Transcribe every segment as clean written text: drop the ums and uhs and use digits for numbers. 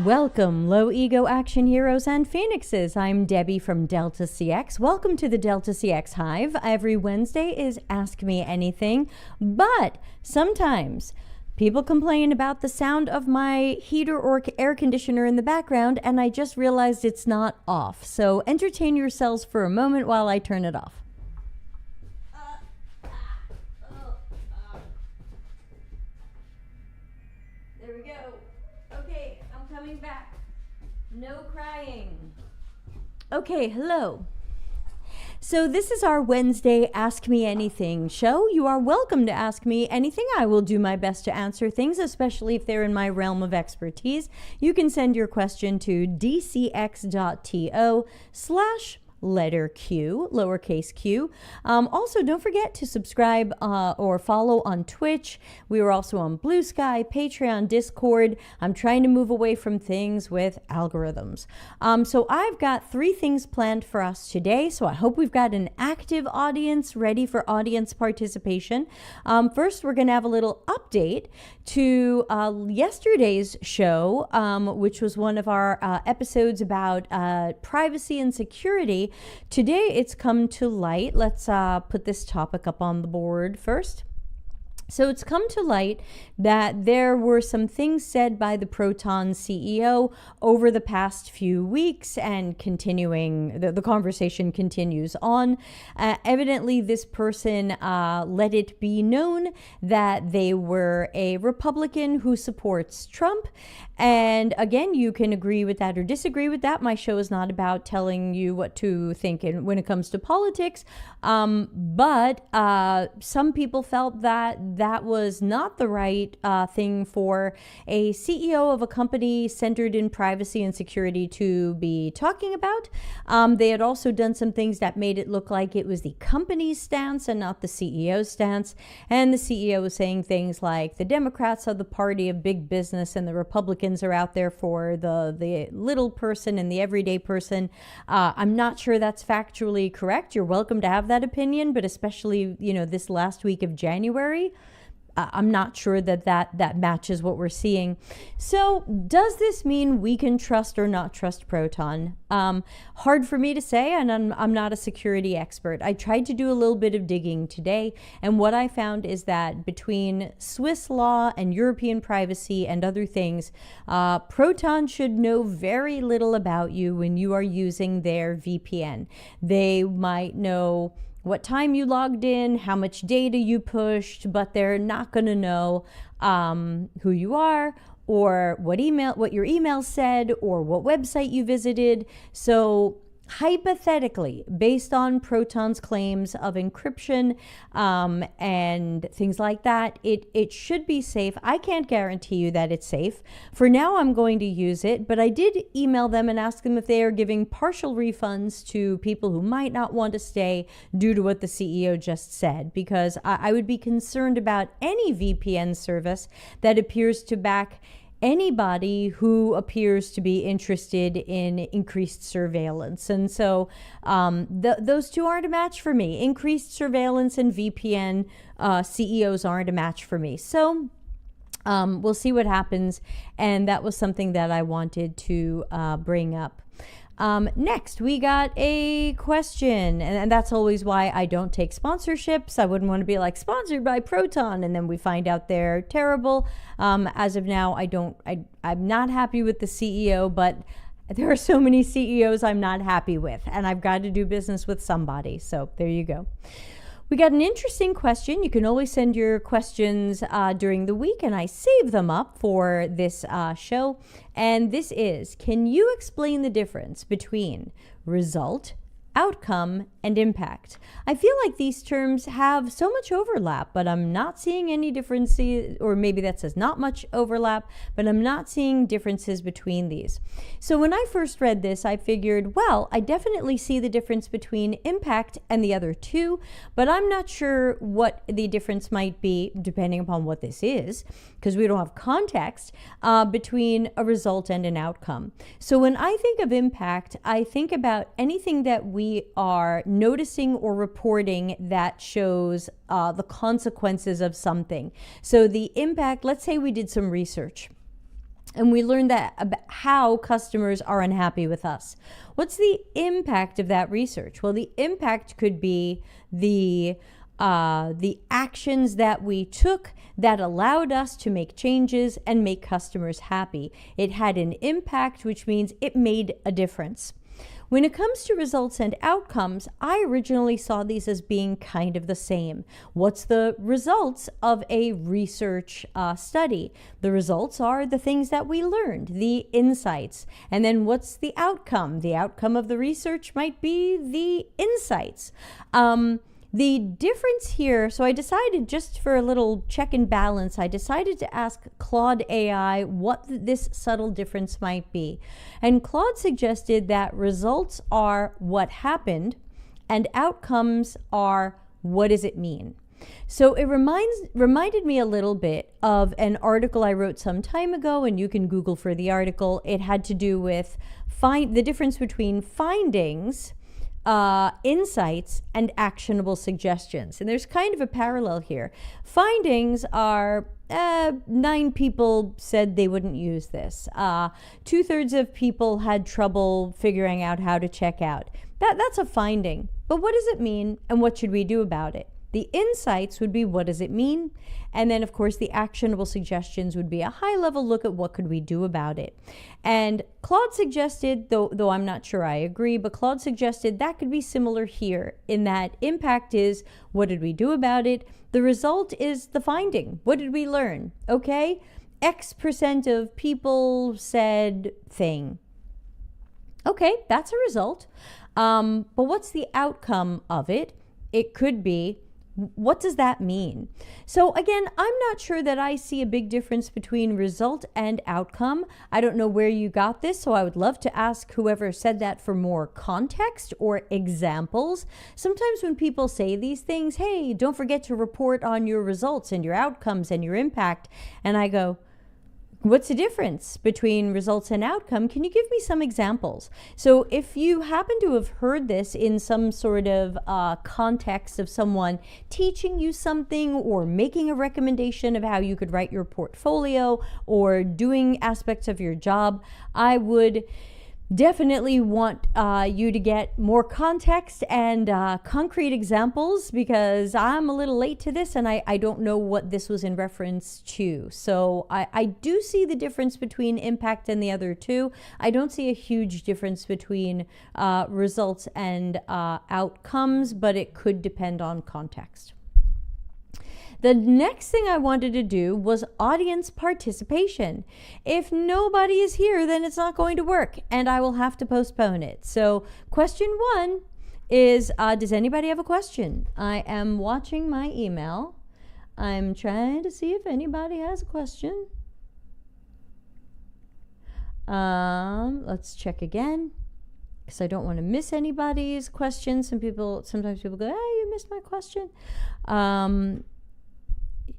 Welcome, low ego action heroes and phoenixes. I'm Debbie from dcx. Welcome to the dcx Hive. Every Wednesday is Ask Me Anything, but sometimes people complain about the sound of my heater or air conditioner in the background, and I just realized it's not off. So entertain yourselves for a moment while I turn it off. There we go. Okay, I'm coming back. No crying. Okay, hello. So this is our Wednesday Ask Me Anything show. You are welcome to ask me anything. I will do my best to answer things, especially if they're in my realm of expertise. You can send your question to dcx.to/ letter Q, lowercase q. Also, don't forget to subscribe or follow on Twitch. We are also on Blue Sky, Patreon, Discord. I'm trying to move away from things with algorithms. So I've got 3 things planned for us today. So I hope we've got an active audience ready for audience participation. First, we're going to have a little update to yesterday's show, which was one of our episodes about privacy and security. Today it's come to light. Let's put this topic up on the board first. So it's come to light that there were some things said by the Proton CEO over the past few weeks, and continuing, the conversation continues on. Evidently, this person let it be known that they were a Republican who supports Trump. And again, you can agree with that or disagree with that. My show is not about telling you what to think when it comes to politics. But some people felt that was not the right thing for a CEO of a company centered in privacy and security to be talking about. They had also done some things that made it look like it was the company's stance and not the CEO's stance. And the CEO was saying things like the Democrats are the party of big business and the Republicans are out there for the little person and the everyday person. I'm not sure that's factually correct. You're welcome to have that opinion, but especially, this last week of January, I'm not sure that matches what we're seeing. So does this mean we can trust or not trust Proton? Hard for me to say, and I'm not a security expert. I tried to do a little bit of digging today, and what I found is that between Swiss law and European privacy and other things, Proton should know very little about you when you are using their VPN. They might know what time you logged in, how much data you pushed, but they're not going to know who you are or what your email said or what website you visited. So hypothetically, based on Proton's claims of encryption and things like that, it should be safe. I can't guarantee you that it's safe. For now, I'm going to use it, but I did email them and ask them if they are giving partial refunds to people who might not want to stay due to what the CEO just said, because I would be concerned about any VPN service that appears to back anybody who appears to be interested in increased surveillance. And so those two aren't a match for me. Increased surveillance and VPN CEOs aren't a match for me. So we'll see what happens. And that was something that I wanted to bring up. Next, we got a question, and that's always why I don't take sponsorships. I wouldn't want to be like sponsored by Proton, and then we find out they're terrible. As of now, I'm not happy with the CEO, but there are so many CEOs I'm not happy with, and I've got to do business with somebody. So there you go. We got an interesting question. You can always send your questions during the week, and I save them up for this show. And this is, can you explain the difference between result, outcome, and impact? I feel like these terms have so much overlap, but I'm not seeing any differences, or maybe that says not much overlap, but I'm not seeing differences between these. So when I first read this, I figured, well, I definitely see the difference between impact and the other two, but I'm not sure what the difference might be depending upon what this is, because we don't have context between a result and an outcome. So when I think of impact, I think about anything that we are noticing or reporting that shows the consequences of something. So the impact, let's say we did some research And we learned that about how customers are unhappy with us. What's the impact of that research? Well, the impact could be the actions that we took that allowed us to make changes and make customers happy. It had an impact, which means it made a difference. When it comes to results and outcomes, I originally saw these as being kind of the same. What's the results of a research study? The results are the things that we learned, the insights. And then what's the outcome? The outcome of the research might be the insights. The difference here, so I decided, just for a little check and balance, I decided to ask Claude AI what this subtle difference might be. And Claude suggested that results are what happened and outcomes are what does it mean. So it reminded me a little bit of an article I wrote some time ago, and you can Google for the article. It had to do with the difference between findings, insights, and actionable suggestions. And there's kind of a parallel here. Findings are 9 people said they wouldn't use this. 2/3 of people had trouble figuring out how to check out. That's a finding. But what does it mean, and what should we do about it? The insights would be, what does it mean? And then, of course, the actionable suggestions would be a high-level look at what could we do about it. And Claude suggested, though I'm not sure I agree, but Claude suggested that could be similar here, in that impact is, what did we do about it? The result is the finding. What did we learn? Okay, X% of people said thing. Okay, that's a result. But what's the outcome of it? It could be, what does that mean? So again, I'm not sure that I see a big difference between result and outcome. I don't know where you got this, so I would love to ask whoever said that for more context or examples. Sometimes when people say these things, hey, don't forget to report on your results and your outcomes and your impact, and I go, what's the difference between results and outcome? Can you give me some examples? So if you happen to have heard this in some sort of context of someone teaching you something or making a recommendation of how you could write your portfolio or doing aspects of your job, I would definitely want you to get more context and concrete examples, because I'm a little late to this and I don't know what this was in reference to. So I do see the difference between impact and the other two. I don't see a huge difference between results and outcomes, but it could depend on context. The next thing I wanted to do was audience participation. If nobody is here, then it's not going to work, and I will have to postpone it. So question 1 is, does anybody have a question? I am watching my email. I'm trying to see if anybody has a question. Let's check again, because I don't want to miss anybody's question. Sometimes people go, hey, you missed my question.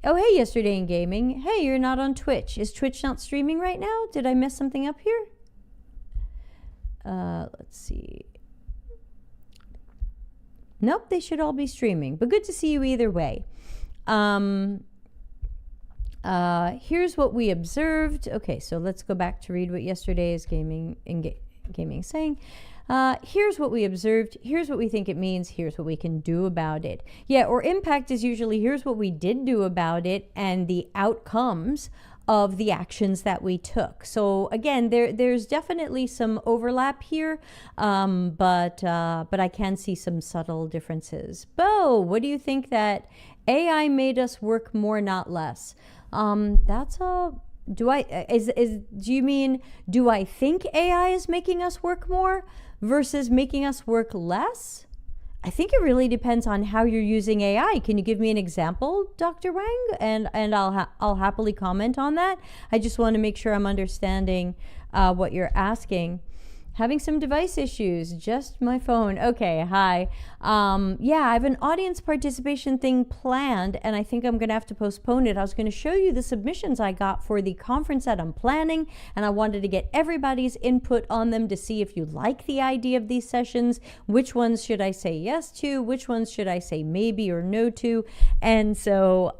Oh, hey, Yesterday in Gaming. Hey, you're not on Twitch. Is Twitch not streaming right now? Did I mess something up here? Let's see. Nope, they should all be streaming. But good to see you either way. Here's what we observed. Okay, so let's go back to read what Yesterday's Gaming is saying. Here's what we observed, here's what we think it means, here's what we can do about it. Yeah, or impact is usually here's what we did do about it and the outcomes of the actions that we took. So again, there's definitely some overlap here, but I can see some subtle differences. Bo, what do you think that AI made us work more, not less? Do you mean, do I think AI is making us work more versus making us work less? I think it really depends on how you're using AI. Can you give me an example, Dr. Wang? And I'll happily comment on that. I just want to make sure I'm understanding what you're asking. Having some device issues, just my phone. Okay, hi. Yeah, I have an audience participation thing planned, and I think I'm going to have to postpone it. I was going to show you the submissions I got for the conference that I'm planning, and I wanted to get everybody's input on them to see if you like the idea of these sessions. Which ones should I say yes to? Which ones should I say maybe or no to? And so,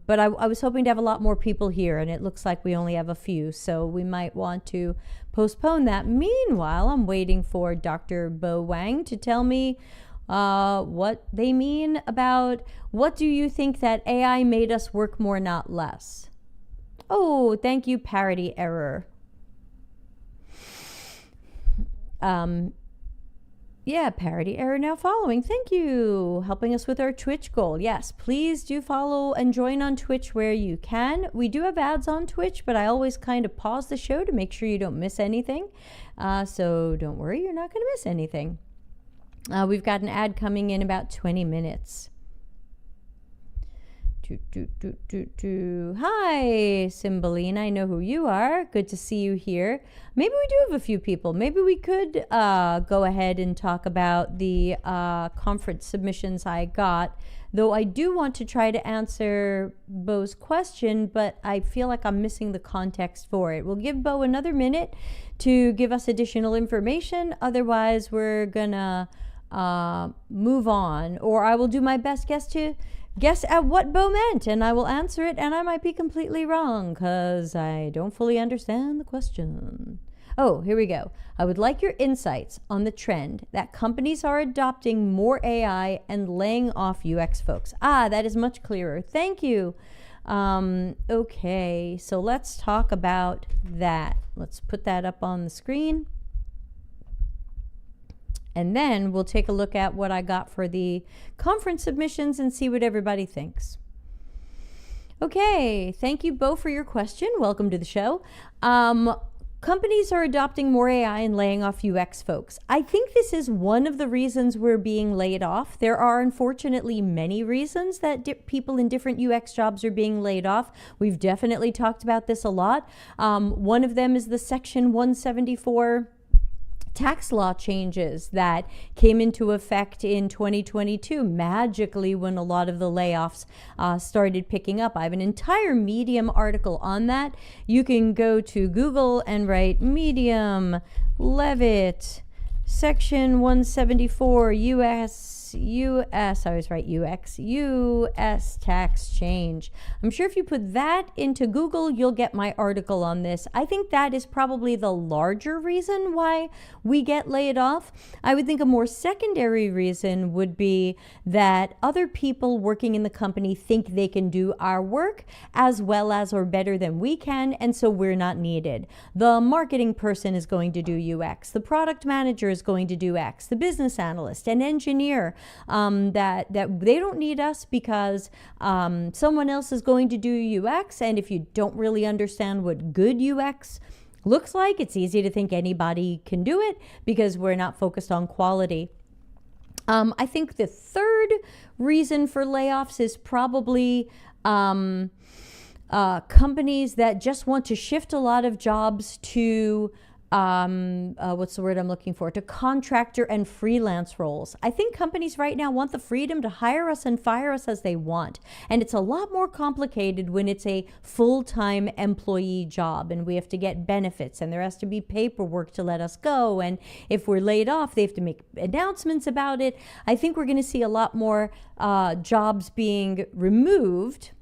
but I was hoping to have a lot more people here, and it looks like we only have a few, so we might want to postpone that. Meanwhile, I'm waiting for Dr. Bo Wang to tell me what they mean about what do you think that AI made us work more, not less? Oh, thank you, parity error. Yeah, parity error now following. Thank you. Helping us with our Twitch goal. Yes, please do follow and join on Twitch where you can. We do have ads on Twitch, but I always kind of pause the show to make sure you don't miss anything. So don't worry, you're not going to miss anything. We've got an ad coming in about 20 minutes. Hi, Cymbeline. I know who you are. Good to see you here. Maybe we do have a few people. Maybe we could go ahead and talk about the conference submissions I got. Though I do want to try to answer Bo's question, but I feel like I'm missing the context for it. We'll give Bo another minute to give us additional information. Otherwise, we're gonna move on. Or I will do my best guess at what Bo meant, and I will answer it, and I might be completely wrong because I don't fully understand the question. Oh, here we go. I would like your insights on the trend that companies are adopting more AI and laying off UX folks. That is much clearer. Thank you. Okay, so let's talk about that. Let's put that up on the screen. And then we'll take a look at what I got for the conference submissions and see what everybody thinks. Okay, thank you, Bo, for your question. Welcome to the show. Companies are adopting more AI and laying off UX folks. I think this is one of the reasons we're being laid off. There are unfortunately many reasons that people in different UX jobs are being laid off. We've definitely talked about this a lot. One of them is the Section 174 tax law changes that came into effect in 2022 magically when a lot of the layoffs started picking up. I have an entire Medium article on that. You can go to Google and write Medium Levitt Section 174 US, I always write UX, US tax change. I'm sure if you put that into Google, you'll get my article on this. I think that is probably the larger reason why we get laid off. I would think a more secondary reason would be that other people working in the company think they can do our work as well as or better than we can, and so we're not needed. The marketing person is going to do UX. The product manager is going to do X. The business analyst and engineer, that they don't need us because someone else is going to do UX. And if you don't really understand what good UX looks like, it's easy to think anybody can do it because we're not focused on quality. I think the third reason for layoffs is probably companies that just want to shift a lot of jobs to what's the word I'm looking for? To contractor and freelance roles. I think companies right now want the freedom to hire us and fire us as they want. And it's a lot more complicated when it's a full-time employee job and we have to get benefits and there has to be paperwork to let us go. And if we're laid off, they have to make announcements about it. I think we're going to see a lot more jobs being removed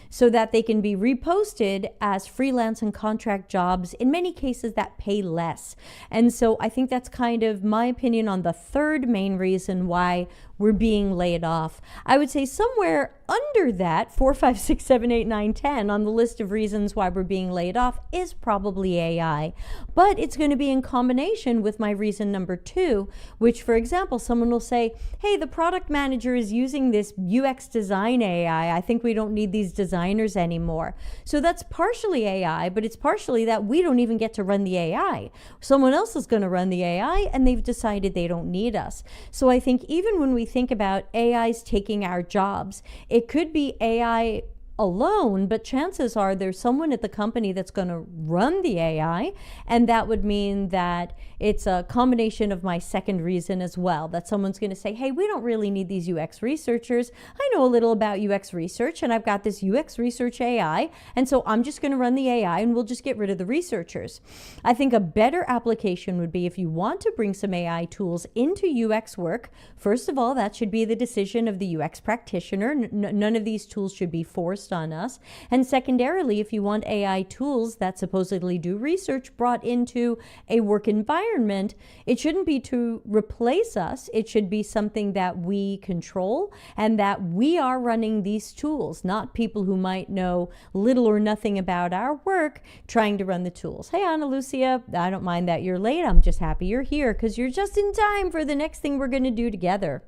so that they can be reposted as freelance and contract jobs, in many cases that pay less. And so I think that's kind of my opinion on the third main reason why we're being laid off. I would say somewhere under that, 4, 5, 6, 7, 8, 9, 10 on the list of reasons why we're being laid off is probably AI. But it's going to be in combination with my reason number 2, which, for example, someone will say, hey, the product manager is using this UX design AI. I think we don't need these designers anymore. So that's partially AI, but it's partially that we don't even get to run the AI. Someone else is going to run the AI and they've decided they don't need us. So I think even when we think about AIs taking our jobs, it could be AI alone, but chances are there's someone at the company that's going to run the AI, and that would mean that it's a combination of my second reason as well, that someone's going to say, hey, we don't really need these UX researchers. I know a little about UX research, and I've got this UX research AI, and so I'm just going to run the AI and we'll just get rid of the researchers. I think a better application would be, if you want to bring some AI tools into UX work, first of all, that should be the decision of the UX practitioner. None of these tools should be forced on us. And secondarily, if you want AI tools that supposedly do research brought into a work environment, it shouldn't be to replace us. It should be something that we control and that we are running these tools, not people who might know little or nothing about our work trying to run the tools. Hey, Ana Lucia, I don't mind that you're late. I'm just happy you're here because you're just in time for the next thing we're going to do together.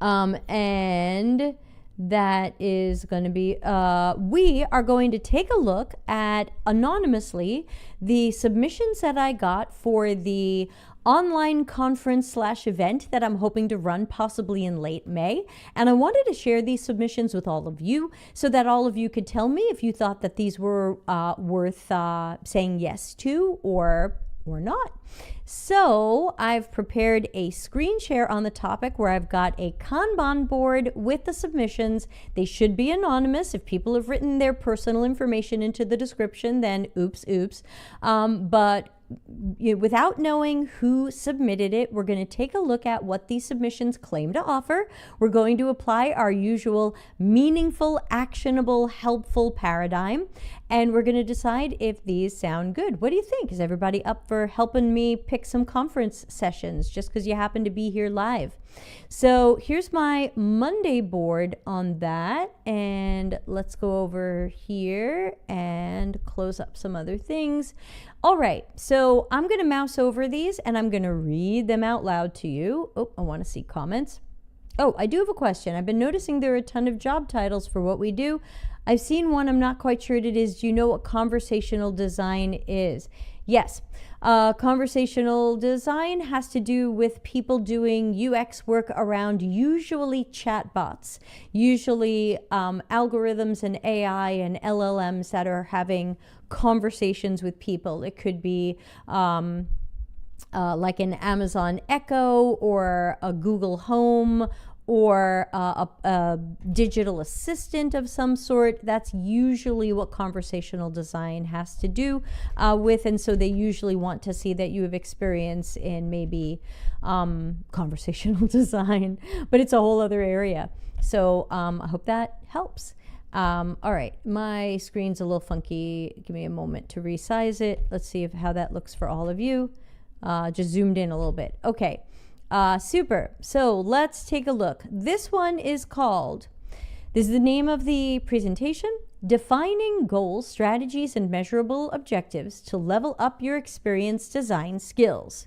And that is going to be, we are going to take a look at, anonymously, the submissions that I got for the online conference / event that I'm hoping to run possibly in late May. And I wanted to share these submissions with all of you so that all of you could tell me if you thought that these were worth saying yes to or not. So I've prepared a screen share on the topic where I've got a Kanban board with the submissions. They should be anonymous. If people have written their personal information into the description, then oops. But without knowing who submitted it, we're going to take a look at what these submissions claim to offer. We're going to apply our usual meaningful, actionable, helpful paradigm, and we're going to decide if these sound good. What do you think? Is everybody up for helping me pick some conference sessions just because you happen to be here live? So here's my Monday board on that, and let's go over here and close up some other things. All right, so I'm going to mouse over these and I'm going to read them out loud to you. Oh, I want to see comments. Oh, I do have a question. I've been noticing there are a ton of job titles for what we do. I've seen one, I'm not quite sure what it is. Do you know what conversational design is? Yes. Conversational design has to do with people doing UX work around usually chatbots, usually algorithms and AI and LLMs that are having conversations with people. It could be like an Amazon Echo or a Google Home or a digital assistant of some sort. That's usually what conversational design has to do with, and so they usually want to see that you have experience in maybe conversational design, but it's a whole other area. So I hope that helps. All right, my screen's a little funky. Give me a moment to resize it. Let's see how that looks for all of you. Just zoomed in a little bit. Okay. Super. So let's take a look. This one is called, this is the name of the presentation, Defining Goals, Strategies, and Measurable Objectives to Level Up Your Experience Design Skills.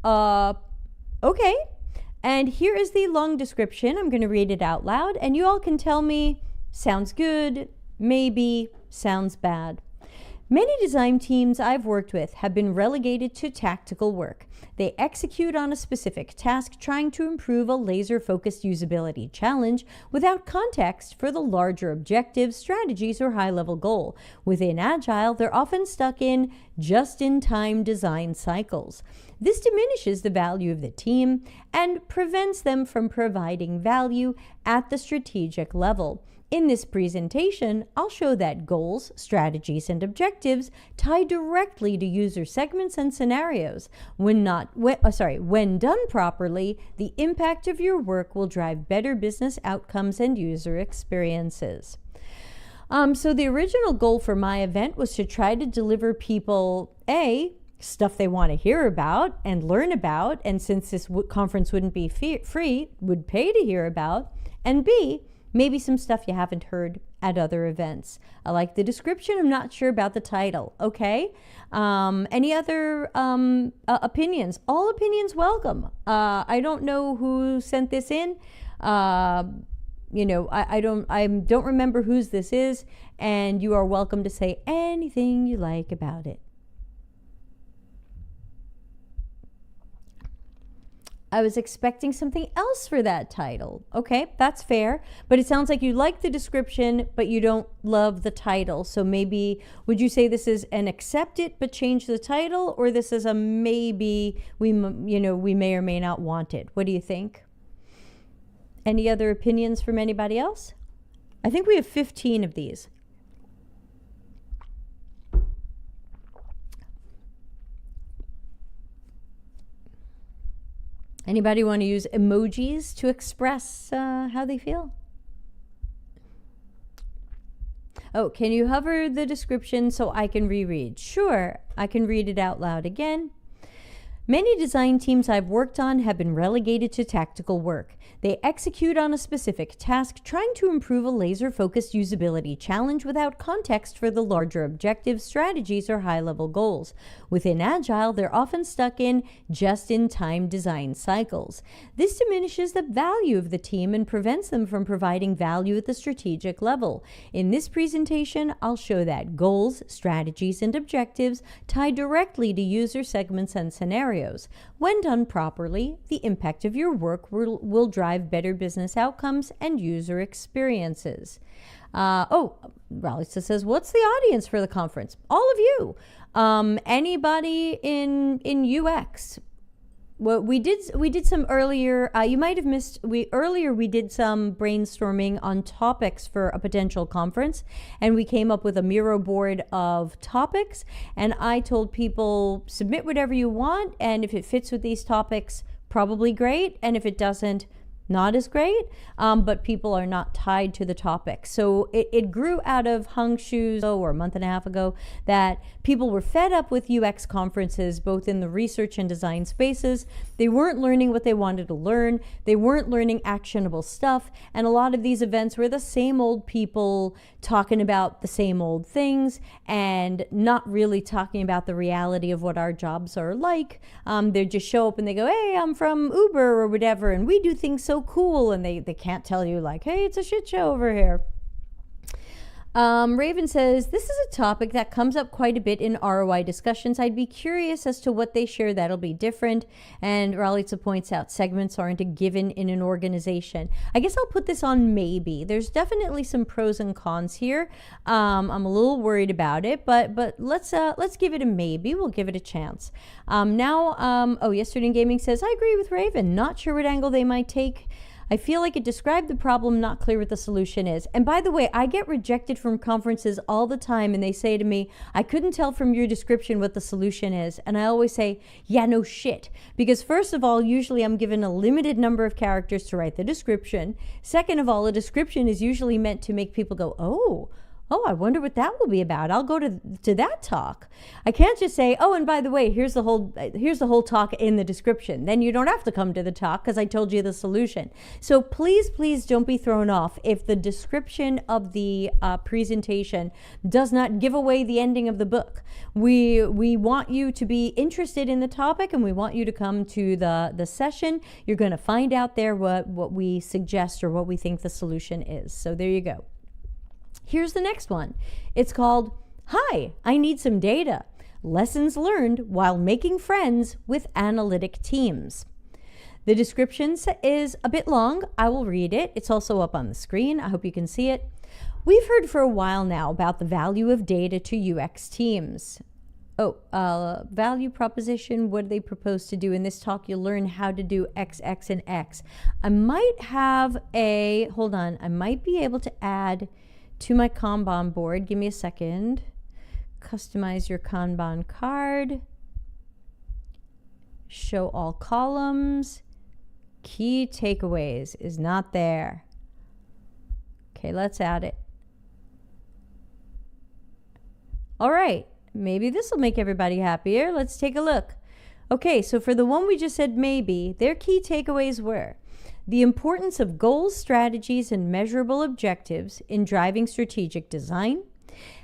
Okay. And here is the long description. I'm going to read it out loud, and you all can tell me, sounds good, maybe, sounds bad. Many design teams I've worked with have been relegated to tactical work. They execute on a specific task trying to improve a laser-focused usability challenge without context for the larger objectives, strategies, or high-level goal. Within Agile, they're often stuck in just-in-time design cycles. This diminishes the value of the team and prevents them from providing value at the strategic level. In this presentation, I'll show that goals, strategies, and objectives tie directly to user segments and scenarios. When done properly, the impact of your work will drive better business outcomes and user experiences. So the original goal for my event was to try to deliver people, stuff they want to hear about and learn about, and since this conference wouldn't be free, would pay to hear about, and B, maybe some stuff you haven't heard at other events. I like the description. I'm not sure about the title. Okay. Any other opinions? All opinions welcome. I don't know who sent this in. I don't remember whose this is, and you are welcome to say anything you like about it. I was expecting something else for that title. Okay, that's fair. But it sounds like you like the description, but you don't love the title. So maybe, would you say this is an accept it, but change the title? Or this is a maybe we may or may not want it? What do you think? Any other opinions from anybody else? I think we have 15 of these. Anybody want to use emojis to express how they feel? Oh, can you hover the description so I can reread? Sure, I can read it out loud again. Many design teams I've worked on have been relegated to tactical work. They execute on a specific task, trying to improve a laser-focused usability challenge without context for the larger objectives, strategies, or high-level goals. Within Agile, they're often stuck in just-in-time design cycles. This diminishes the value of the team and prevents them from providing value at the strategic level. In this presentation, I'll show that goals, strategies, and objectives tie directly to user segments and scenarios. When done properly, the impact of your work will drive better business outcomes and user experiences. Ralisa says, what's the audience for the conference? All of you. Anybody in UX? Well, we did some earlier. You might have missed. We did some brainstorming on topics for a potential conference, and we came up with a Miro board of topics. And I told people, submit whatever you want, and if it fits with these topics, probably great. And if it doesn't, not as great, but people are not tied to the topic. So it grew out of Hung Shu's, or a month and a half ago, that people were fed up with UX conferences, both in the research and design spaces. They weren't learning what they wanted to learn. They weren't learning actionable stuff. And a lot of these events were the same old people talking about the same old things and not really talking about the reality of what our jobs are like. They just show up and they go, hey, I'm from Uber or whatever, and we do things so cool, and they can't tell you like, hey, it's a shit show over here. Raven says, this is a topic that comes up quite a bit in ROI discussions. I'd be curious as to what they share that'll be different. And Ralitza points out segments aren't a given in an organization. I guess I'll put this on maybe. There's definitely some pros and cons here. I'm a little worried about it, but let's give it a maybe. We'll give it a chance. Yesterday in Gaming says, I agree with Raven. Not sure what angle they might take. I feel like it described the problem, not clear what the solution is. And by the way, I get rejected from conferences all the time, and they say to me, I couldn't tell from your description what the solution is. And I always say, yeah, no shit. Because first of all, usually I'm given a limited number of characters to write the description. Second of all, a description is usually meant to make people go, oh, I wonder what that will be about. I'll go to that talk. I can't just say, oh, and by the way, here's the whole talk in the description. Then you don't have to come to the talk because I told you the solution. So please don't be thrown off if the description of the presentation does not give away the ending of the book. We want you to be interested in the topic, and we want you to come to the session. You're going to find out there what we suggest or what we think the solution is. So there you go. Here's the next one. It's called, Hi, I Need Some Data. Lessons Learned While Making Friends with Analytic Teams. The description is a bit long. I will read it. It's also up on the screen. I hope you can see it. We've heard for a while now about the value of data to UX teams. Value proposition, what do they propose to do? In this talk, you'll learn how to do X, X, and X. I might be able to add to my Kanban board. Give me a second. Customize your Kanban card. Show all columns. Key takeaways is not there. Okay, let's add it. All right, maybe this will make everybody happier. Let's take a look. Okay, so for the one we just said maybe, their key takeaways were the importance of goals, strategies, and measurable objectives in driving strategic design,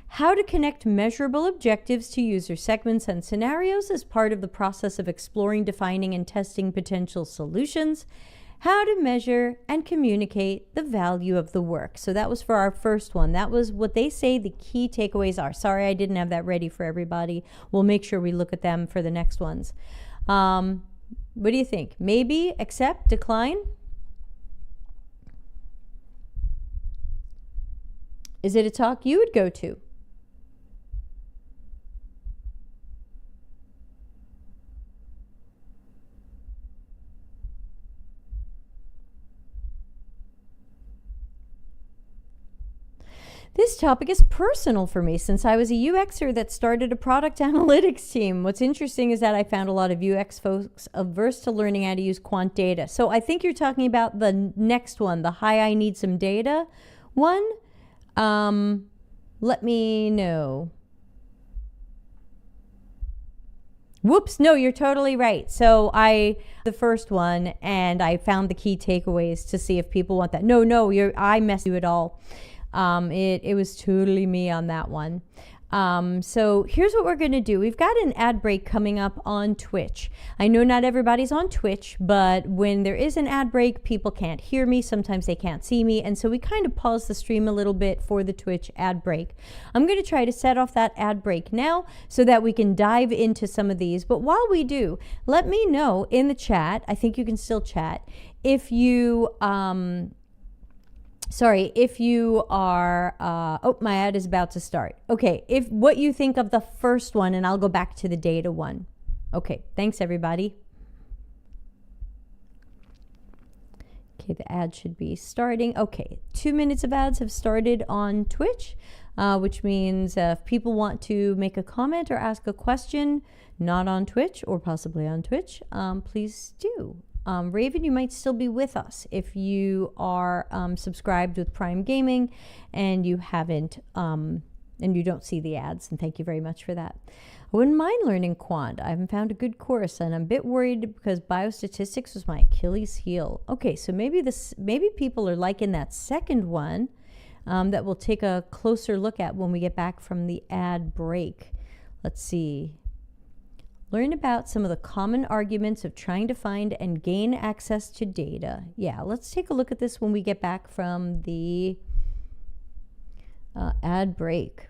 how to connect measurable objectives to user segments and scenarios as part of the process of exploring, defining, and testing potential solutions, how to measure and communicate the value of the work. So that was for our first one. That was what they say the key takeaways are. Sorry, I didn't have that ready for everybody. We'll make sure we look at them for the next ones. What do you think? Maybe, accept, decline? Is it a talk you would go to? This topic is personal for me since I was a UXer that started a product analytics team. What's interesting is that I found a lot of UX folks averse to learning how to use quant data. So I think you're talking about the next one, the hi, I need some data one. Let me know. Whoops, no, you're totally right. So the first one, and I found the key takeaways to see if people want that. No, I messed you at all. It was totally me on that one. So here's what we're going to do. We've got an ad break coming up on Twitch. I know not everybody's on Twitch, but when there is an ad break, people can't hear me. Sometimes they can't see me. And so we kind of pause the stream a little bit for the Twitch ad break. I'm going to try to set off that ad break now so that we can dive into some of these. But while we do, let me know in the chat, I think you can still chat, if you, if you are, oh, my ad is about to start. Okay, what you think of the first one, and I'll go back to the data one. Okay, thanks everybody. Okay, the ad should be starting. Okay, 2 minutes of ads have started on Twitch, which means if people want to make a comment or ask a question, not on Twitch or possibly on Twitch, please do. Raven, you might still be with us if you are subscribed with Prime Gaming and you haven't, and you don't see the ads, and thank you very much for that. I wouldn't mind learning quant. I haven't found a good course, and I'm a bit worried because biostatistics was my Achilles heel. Okay, so maybe people are liking that second one that we'll take a closer look at when we get back from the ad break. Let's see. Learn about some of the common arguments of trying to find and gain access to data. Yeah, let's take a look at this when we get back from the ad break.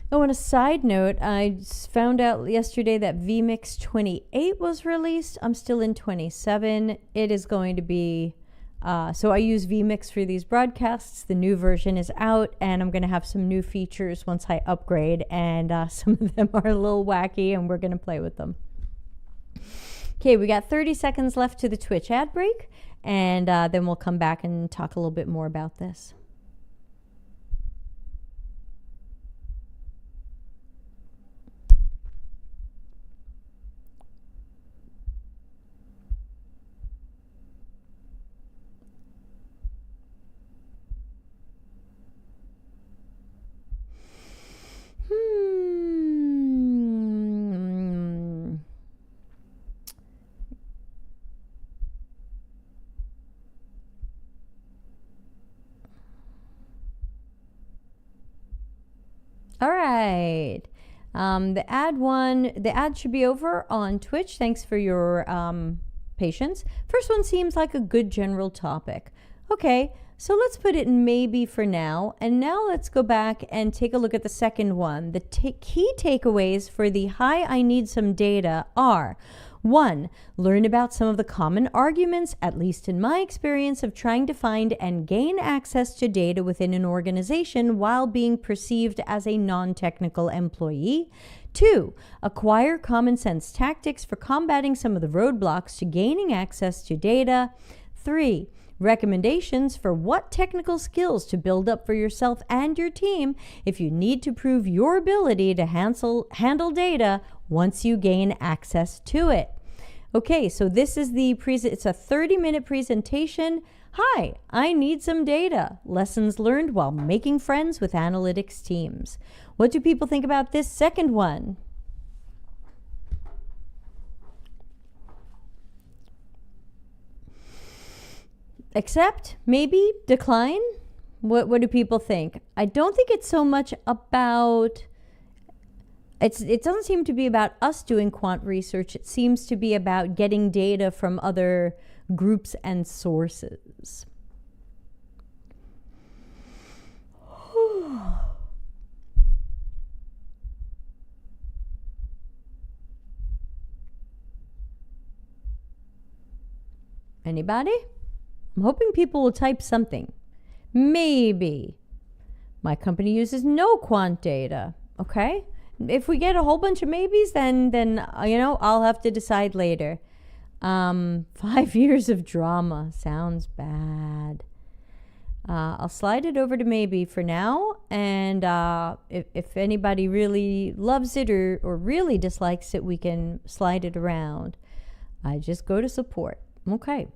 Oh, on a side note, I found out yesterday that vMix 28 was released. I'm still in 27. It is going to be, so I use vMix for these broadcasts. The new version is out, and I'm going to have some new features once I upgrade, and some of them are a little wacky, and we're going to play with them. Okay, we got 30 seconds left to the Twitch ad break, and then we'll come back and talk a little bit more about this. All right. The ad should be over on Twitch. Thanks for your patience. First one seems like a good general topic. Okay, so let's put it in maybe for now. And now let's go back and take a look at the second one. The key takeaways for the hi, I need some data are: 1, learn about some of the common arguments, at least in my experience, of trying to find and gain access to data within an organization while being perceived as a non-technical employee. 2, acquire common sense tactics for combating some of the roadblocks to gaining access to data. 3, recommendations for what technical skills to build up for yourself and your team if you need to prove your ability to handle data once you gain access to it. Okay, so this is it's a 30-minute presentation. Hi, I need some data. Lessons learned while making friends with analytics teams. What do people think about this second one? Accept? Maybe? Decline? What do people think? I don't think it's so much about it doesn't seem to be about us doing quant research. It seems to be about getting data from other groups and sources. Anybody? I'm hoping people will type something. Maybe. My company uses no quant data. Okay? If we get a whole bunch of maybes, then I'll have to decide later. 5 years of drama. Sounds bad. I'll slide it over to maybe for now. And if anybody really loves it or really dislikes it, we can slide it around. I just go to support. Okay.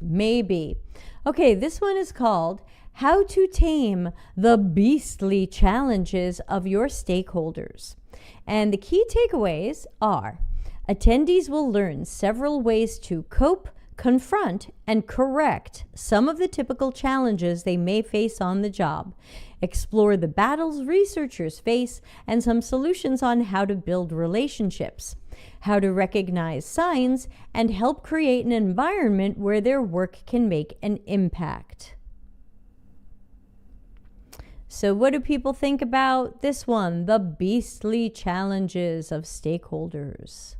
Maybe. Okay, this one is called How to Tame the Beastly Challenges of Your Stakeholders. And the key takeaways are: attendees will learn several ways to cope, confront, and correct some of the typical challenges they may face on the job. Explore the battles researchers face and some solutions on how to build relationships, how to recognize signs, and help create an environment where their work can make an impact. So what do people think about this one? The beastly challenges of stakeholders.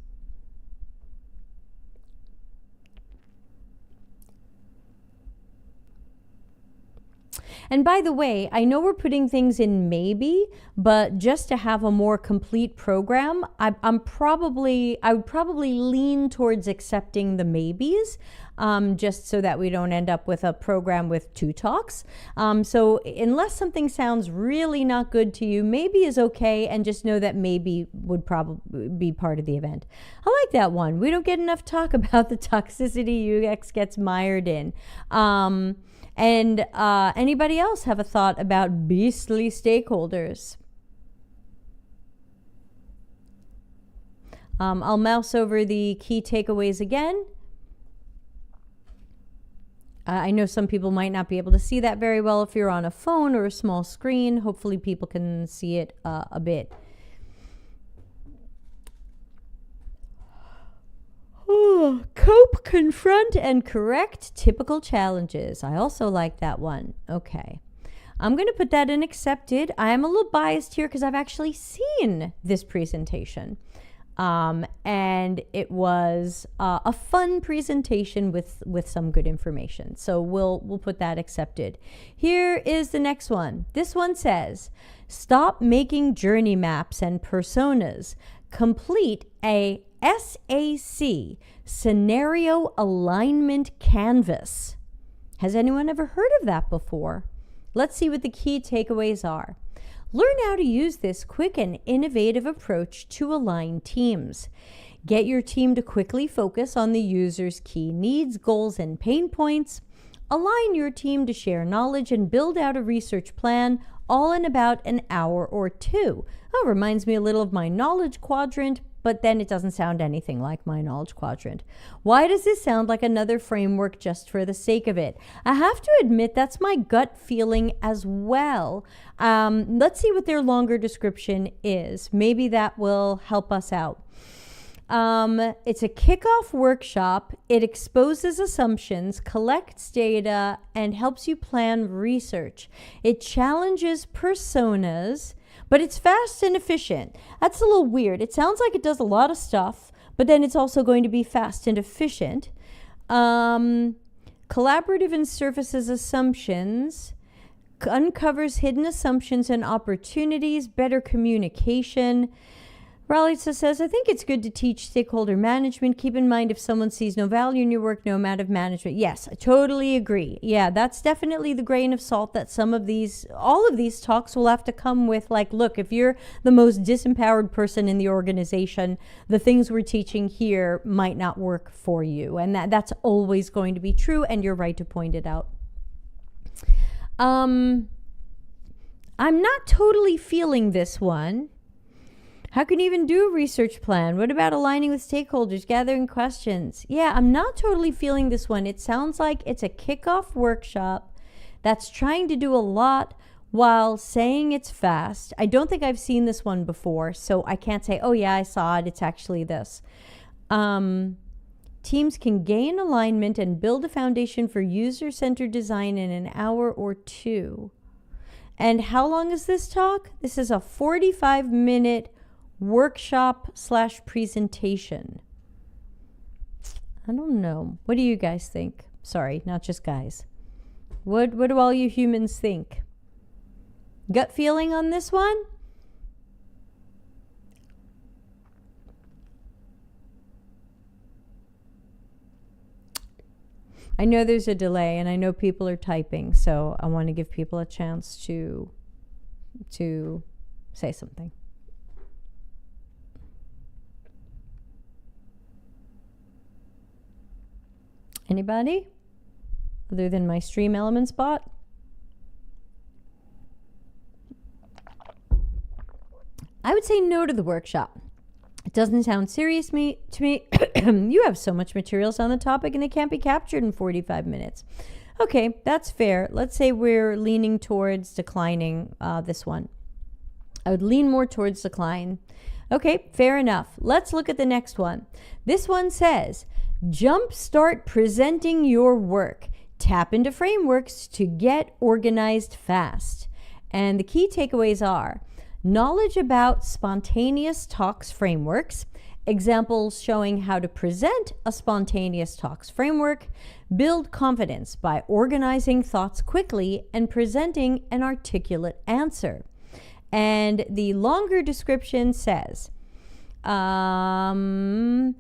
And by the way, I know we're putting things in maybe, but just to have a more complete program, I would probably lean towards accepting the maybes, just so that we don't end up with a program with 2 talks. So unless something sounds really not good to you, maybe is okay, and just know that maybe would probably be part of the event. I like that one. We don't get enough talk about the toxicity UX gets mired in. And anybody else have a thought about beastly stakeholders? I'll mouse over the key takeaways again. I know some people might not be able to see that very well if you're on a phone or a small screen. Hopefully people can see it a bit. Cope, confront, and correct typical challenges. I also like that one. Okay. I'm going to put that in accepted. I am a little biased here because I've actually seen this presentation. And it was a fun presentation with some good information. So we'll put that accepted. Here is the next one. This one says, stop making journey maps and personas. Complete a SAC, Scenario Alignment Canvas. Has anyone ever heard of that before? Let's see what the key takeaways are. Learn how to use this quick and innovative approach to align teams. Get your team to quickly focus on the user's key needs, goals, and pain points. Align your team to share knowledge and build out a research plan, all in about an hour or 2. Oh, reminds me a little of my knowledge quadrant, but then it doesn't sound anything like my knowledge quadrant. Why does this sound like another framework just for the sake of it? I have to admit that's my gut feeling as well. Let's see what their longer description is. Maybe that will help us out. It's a kickoff workshop. It exposes assumptions, collects data, and helps you plan research. It challenges personas, but it's fast and efficient. That's a little weird. It sounds like it does a lot of stuff, but then it's also going to be fast and efficient. Collaborative and surfaces assumptions, uncovers hidden assumptions and opportunities, better communication. Ralitza says, I think it's good to teach stakeholder management. Keep in mind if someone sees no value in your work, no amount of management. Yes, I totally agree. Yeah, that's definitely the grain of salt that all of these talks will have to come with. Like, look, if you're the most disempowered person in the organization, the things we're teaching here might not work for you. And that's always going to be true. And you're right to point it out. I'm not totally feeling this one. How can you even do a research plan? What about aligning with stakeholders, gathering questions? Yeah, I'm not totally feeling this one. It sounds like it's a kickoff workshop that's trying to do a lot while saying it's fast. I don't think I've seen this one before, so I can't say, oh yeah, I saw it, it's actually this. Teams can gain alignment and build a foundation for user-centered design in an hour or two. And how long is this talk? This is a 45-minute workshop/presentation. I don't know. What do you guys think? Sorry, not just guys. What do all you humans think? Gut feeling on this one? I know there's a delay and I know people are typing, so I want to give people a chance to say something. Anybody? Other than my Stream Elements bot? I would say no to the workshop. It doesn't sound serious to me. You have so much materials on the topic and it can't be captured in 45 minutes. Okay, that's fair. Let's say we're leaning towards declining this one. I would lean more towards decline. Okay, fair enough. Let's look at the next one. This one says, jumpstart presenting your work. Tap into frameworks to get organized fast. And the key takeaways are knowledge about spontaneous talks frameworks, examples showing how to present a spontaneous talks framework, build confidence by organizing thoughts quickly and presenting an articulate answer. And the longer description says, after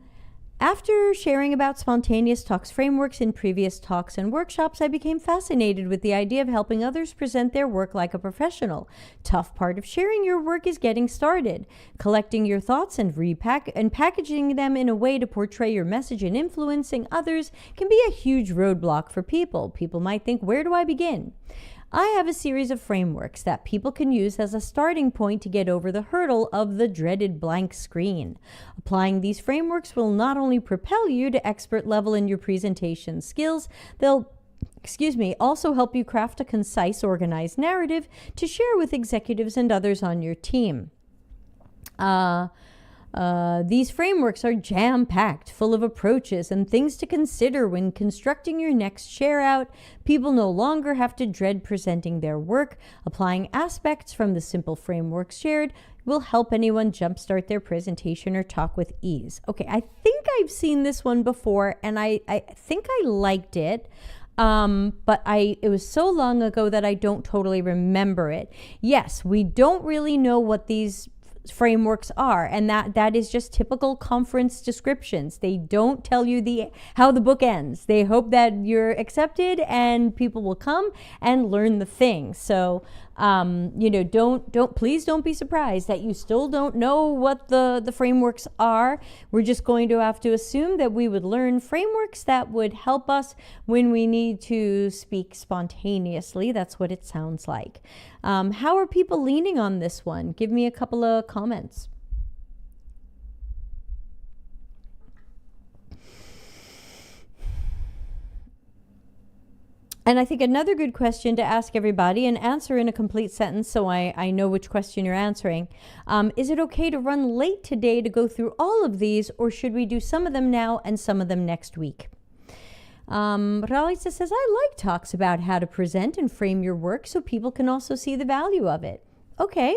sharing about spontaneous talks frameworks in previous talks and workshops, I became fascinated with the idea of helping others present their work like a professional. Tough part of sharing your work is getting started. Collecting your thoughts and packaging them in a way to portray your message and influencing others can be a huge roadblock for people. People might think, where do I begin? I have a series of frameworks that people can use as a starting point to get over the hurdle of the dreaded blank screen. Applying these frameworks will not only propel you to expert level in your presentation skills, they'll also help you craft a concise, organized narrative to share with executives and others on your team. These frameworks are jam-packed, full of approaches and things to consider when constructing your next share-out. People no longer have to dread presenting their work. Applying aspects from the simple frameworks shared will help anyone jumpstart their presentation or talk with ease. Okay, I think I've seen this one before, and I think I liked it. But it was so long ago that I don't totally remember it. Yes, we don't really know what these frameworks are, and that is just typical conference descriptions. They don't tell you how the book ends. They hope that you're accepted and people will come and learn the thing. So please don't be surprised that you still don't know what the frameworks are. We're just going to have to assume that we would learn frameworks that would help us when we need to speak spontaneously. That's what it sounds like. How are people leaning on this one? Give me a couple of comments. And I think another good question to ask everybody, and answer in a complete sentence so I know which question you're answering. Is it okay to run late today to go through all of these, or should we do some of them now and some of them next week? Ralisa says, I like talks about how to present and frame your work so people can also see the value of it. Okay.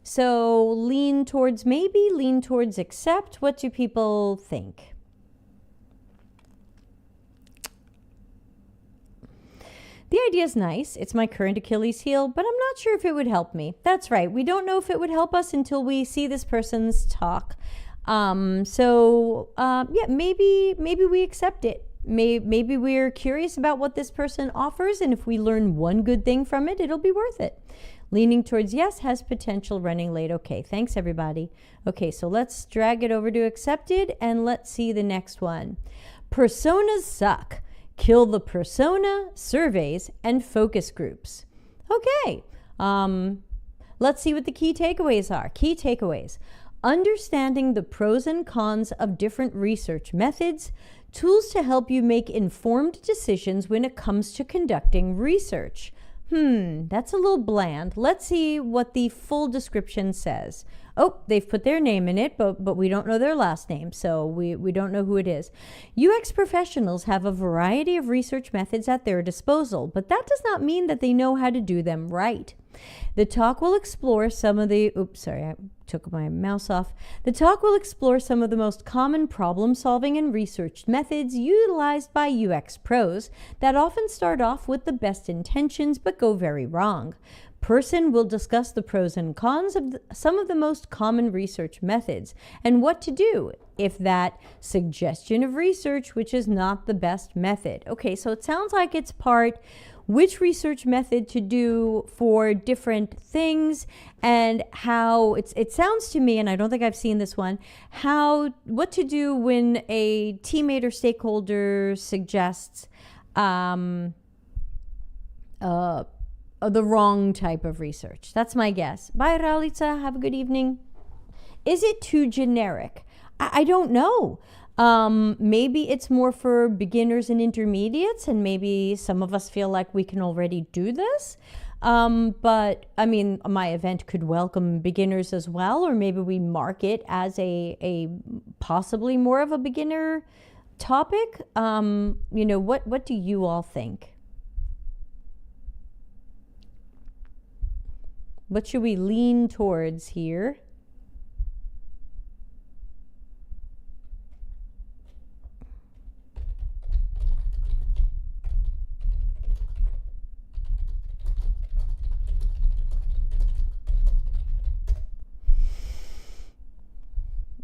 So lean towards maybe, lean towards accept. What do people think? The idea is nice. It's my current Achilles heel, but I'm not sure if it would help me. That's right. We don't know if it would help us until we see this person's talk. Maybe we accept it. Maybe we're curious about what this person offers, and if we learn one good thing from it, it'll be worth it. Leaning towards yes, has potential, running late. Okay, thanks everybody. Okay, so let's drag it over to accepted, and let's see the next one. Personas suck. Kill the persona, surveys, and focus groups. Okay, let's see what the key takeaways are. Key takeaways: understanding the pros and cons of different research methods, tools to help you make informed decisions when it comes to conducting research. That's a little bland. Let's see what the full description says. Oh, they've put their name in it, but we don't know their last name, so we don't know who it is. UX professionals have a variety of research methods at their disposal, but that does not mean that they know how to do them right. The talk will explore some of the, I took my mouse off. The talk will explore some of the most common problem-solving and research methods utilized by UX pros that often start off with the best intentions but go very wrong. Person will discuss the pros and cons of some of the most common research methods and what to do if that suggestion of research, which is not the best method. Okay, so it sounds like it's part which research method to do for different things and how it sounds to me, and I don't think I've seen this one, what to do when a teammate or stakeholder suggests the wrong type of research. That's my guess. Bye, Ralitza. Have a good evening. Is it too generic? I don't know. Maybe it's more for beginners and intermediates, and maybe some of us feel like we can already do this. But I mean, my event could welcome beginners as well, or maybe we mark it as a possibly more of a beginner topic. What do you all think? What should we lean towards here?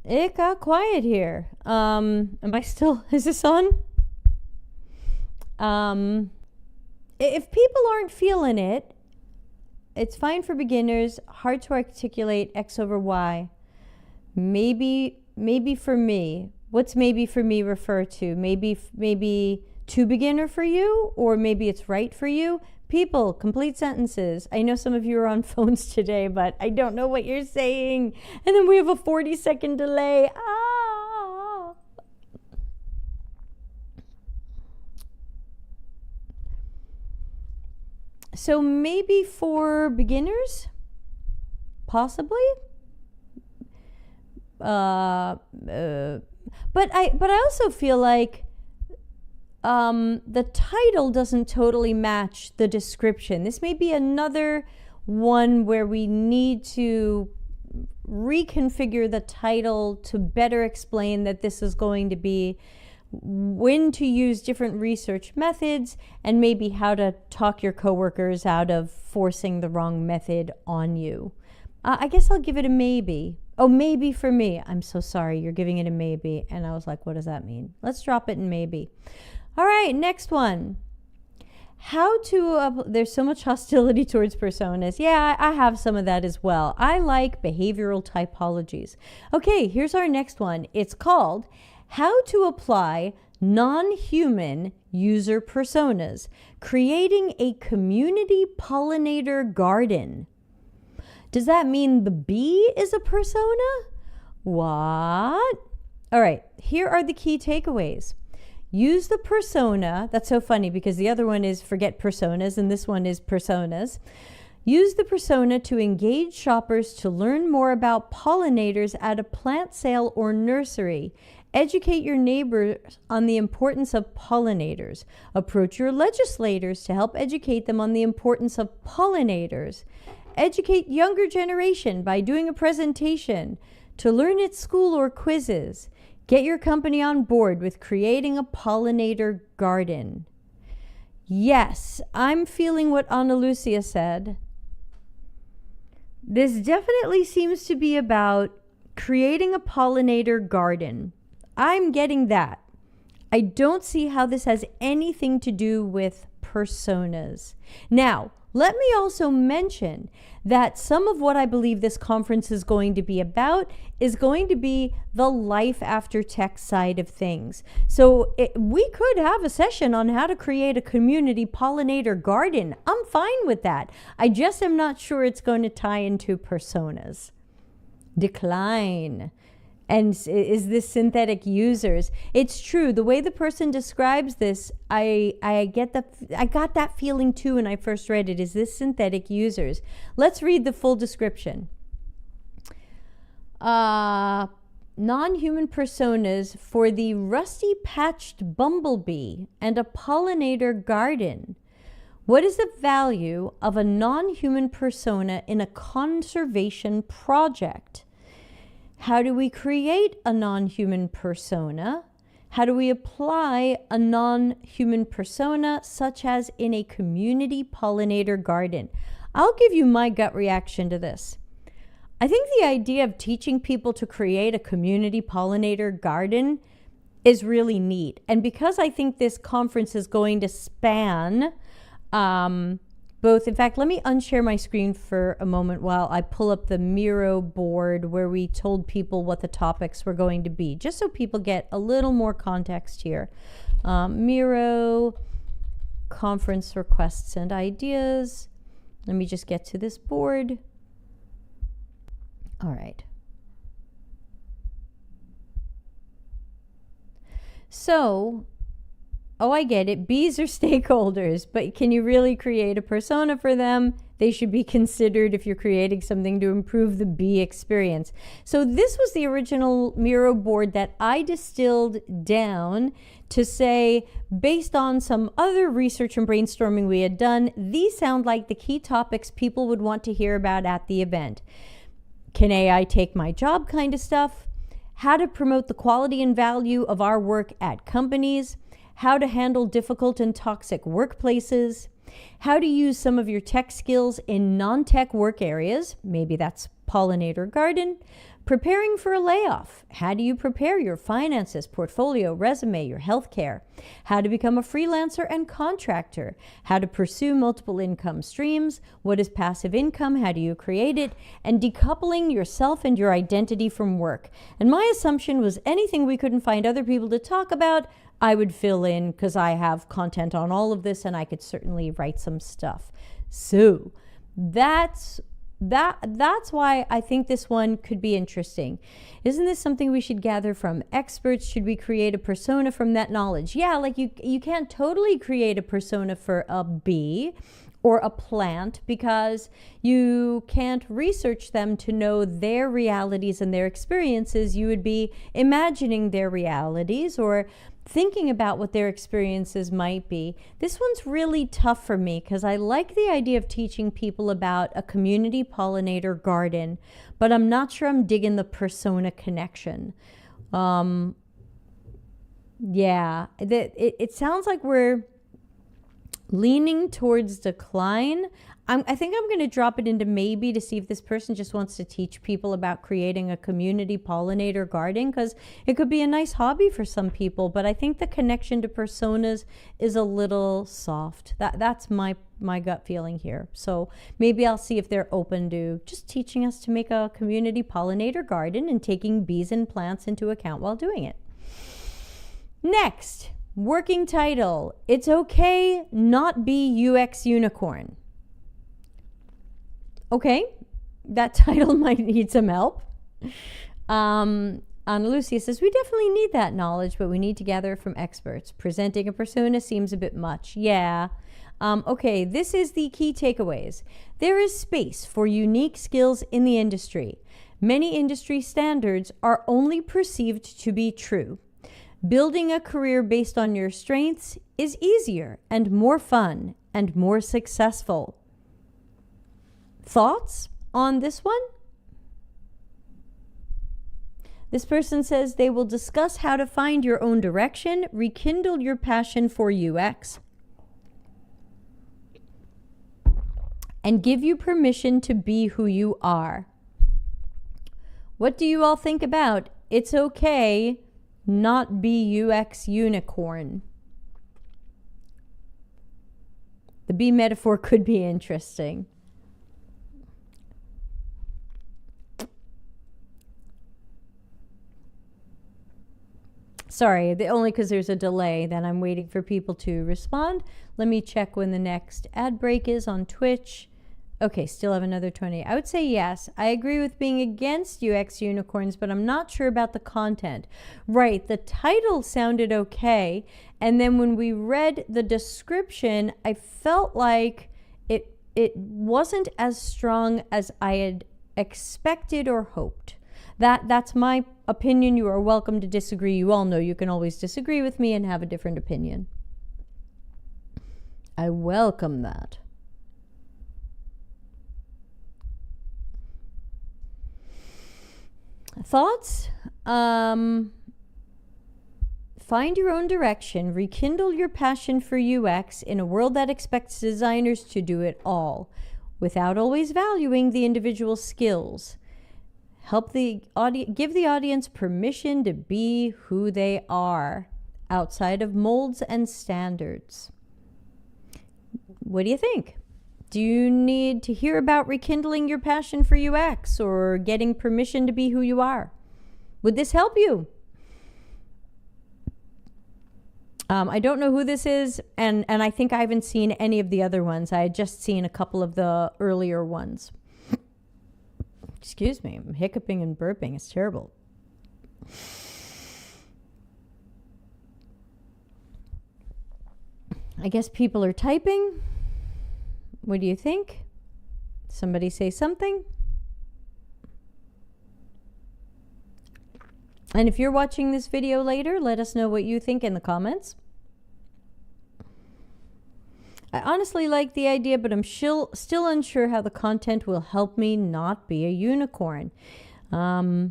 It got quiet here. Am I still, is this on? If people aren't feeling it, it's fine for beginners, hard to articulate X over Y. Maybe for me. What's maybe for me refer to? Maybe too beginner for you, or maybe it's right for you. People, complete sentences. I know some of you are on phones today, but I don't know what you're saying. And then we have a 40-second delay. So maybe for beginners, possibly. But I also feel like the title doesn't totally match the description. This may be another one where we need to reconfigure the title to better explain that this is going to be when to use different research methods and maybe how to talk your coworkers out of forcing the wrong method on you. I guess I'll give it a maybe. Oh, maybe for me. I'm so sorry. You're giving it a maybe. And I was like, what does that mean? Let's drop it in maybe. All right, next one. How to, there's so much hostility towards personas. Yeah, I have some of that as well. I like behavioral typologies. Okay, here's our next one. It's called How to Apply Non-Human User Personas, Creating a Community Pollinator Garden. Does that mean the bee is a persona? What? All right, here are the key takeaways. Use the persona. That's so funny because the other one is forget personas and this one is personas. Use the persona to engage shoppers to learn more about pollinators at a plant sale or nursery. Educate your neighbors on the importance of pollinators. Approach your legislators to help educate them on the importance of pollinators. Educate younger generation by doing a presentation to learn at school or quizzes. Get your company on board with creating a pollinator garden. Yes, I'm feeling what Ana Lucia said. This definitely seems to be about creating a pollinator garden. I'm getting that. I don't see how this has anything to do with personas. Now, let me also mention that some of what I believe this conference is going to be about is going to be the life after tech side of things. So we could have a session on how to create a community pollinator garden. I'm fine with that. I just am not sure it's going to tie into personas. Decline. And is this synthetic users? It's true. The way the person describes this, I got that feeling too when I first read it. Is this synthetic users? Let's read the full description. Non-human personas for the rusty-patched bumblebee and a pollinator garden. What is the value of a non-human persona in a conservation project? How do we create a non-human persona? How do we apply a non-human persona, such as in a community pollinator garden? I'll give you my gut reaction to this. I think the idea of teaching people to create a community pollinator garden is really neat. And because I think this conference is going to span both, in fact, let me unshare my screen for a moment while I pull up the Miro board where we told people what the topics were going to be, just so people get a little more context here. Miro, conference requests and ideas. Let me just get to this board. All right. So, oh, I get it. Bees are stakeholders, but can you really create a persona for them? They should be considered if you're creating something to improve the bee experience. So this was the original Miro board that I distilled down to say, based on some other research and brainstorming we had done, these sound like the key topics people would want to hear about at the event. Can AI take my job kind of stuff? How to promote the quality and value of our work at companies? How to handle difficult and toxic workplaces, how to use some of your tech skills in non-tech work areas, maybe that's pollinator garden, preparing for a layoff, how do you prepare your finances, portfolio, resume, your healthcare, how to become a freelancer and contractor, how to pursue multiple income streams, what is passive income, how do you create it, and decoupling yourself and your identity from work. And my assumption was anything we couldn't find other people to talk about, I would fill in because I have content on all of this and I could certainly write some stuff. So that's why I think this one could be interesting. Isn't this something we should gather from experts? Should we create a persona from that knowledge? Yeah, like you can't totally create a persona for a bee or a plant because you can't research them to know their realities and their experiences. You would be imagining their realities or thinking about what their experiences might be. This one's really tough for me because I like the idea of teaching people about a community pollinator garden, but I'm not sure I'm digging the persona connection. Yeah, it sounds like we're leaning towards decline. I think I'm going to drop it into maybe to see if this person just wants to teach people about creating a community pollinator garden, because it could be a nice hobby for some people, but I think the connection to personas is a little soft. That's my gut feeling here. So maybe I'll see if they're open to just teaching us to make a community pollinator garden and taking bees and plants into account while doing it. Next, working title. It's okay not be UX unicorn. Okay, that title might need some help. Ana Lucia says, we definitely need that knowledge, but we need to gather it from experts. Presenting a persona seems a bit much. Yeah. Okay, this is the key takeaways. There is space for unique skills in the industry. Many industry standards are only perceived to be true. Building a career based on your strengths is easier and more fun and more successful. Thoughts on this one? This person says they will discuss how to find your own direction, rekindle your passion for UX, and give you permission to be who you are. What do you all think about it's okay not be UX unicorn? The bee metaphor could be interesting. Sorry, only because there's a delay, then I'm waiting for people to respond. Let me check when the next ad break is on Twitch. Okay, still have another 20. I would say yes. I agree with being against UX unicorns, but I'm not sure about the content. Right, the title sounded okay. And then when we read the description, I felt like it wasn't as strong as I had expected or hoped. That's my opinion. You are welcome to disagree. You all know you can always disagree with me and have a different opinion. I welcome that. Thoughts? Find your own direction. Rekindle your passion for UX in a world that expects designers to do it all, without always valuing the individual skills. Help the give the audience permission to be who they are, outside of molds and standards. What do you think? Do you need to hear about rekindling your passion for UX or getting permission to be who you are? Would this help you? I don't know who this is, and I think I haven't seen any of the other ones. I had just seen a couple of the earlier ones. Excuse me, I'm hiccuping and burping. It's terrible. I guess people are typing. What do you think? Somebody say something. And if you're watching this video later, let us know what you think in the comments. I honestly like the idea, but I'm still unsure how the content will help me not be a unicorn. Yeah,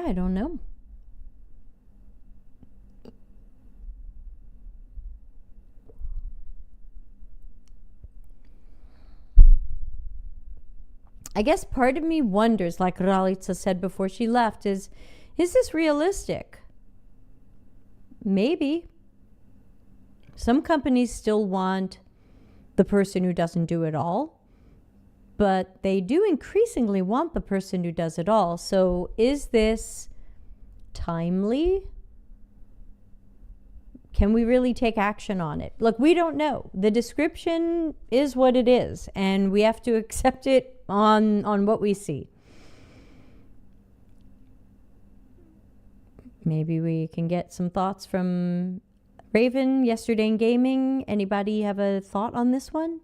I don't know. I guess part of me wonders, like Ralitza said before she left, is this realistic? Maybe. Some companies still want the person who doesn't do it all, but they do increasingly want the person who does it all. So is this timely? Can we really take action on it? Look, we don't know. The description is what it is, and we have to accept it on what we see. Maybe we can get some thoughts from Raven, Yesterday in Gaming. Anybody have a thought on this one?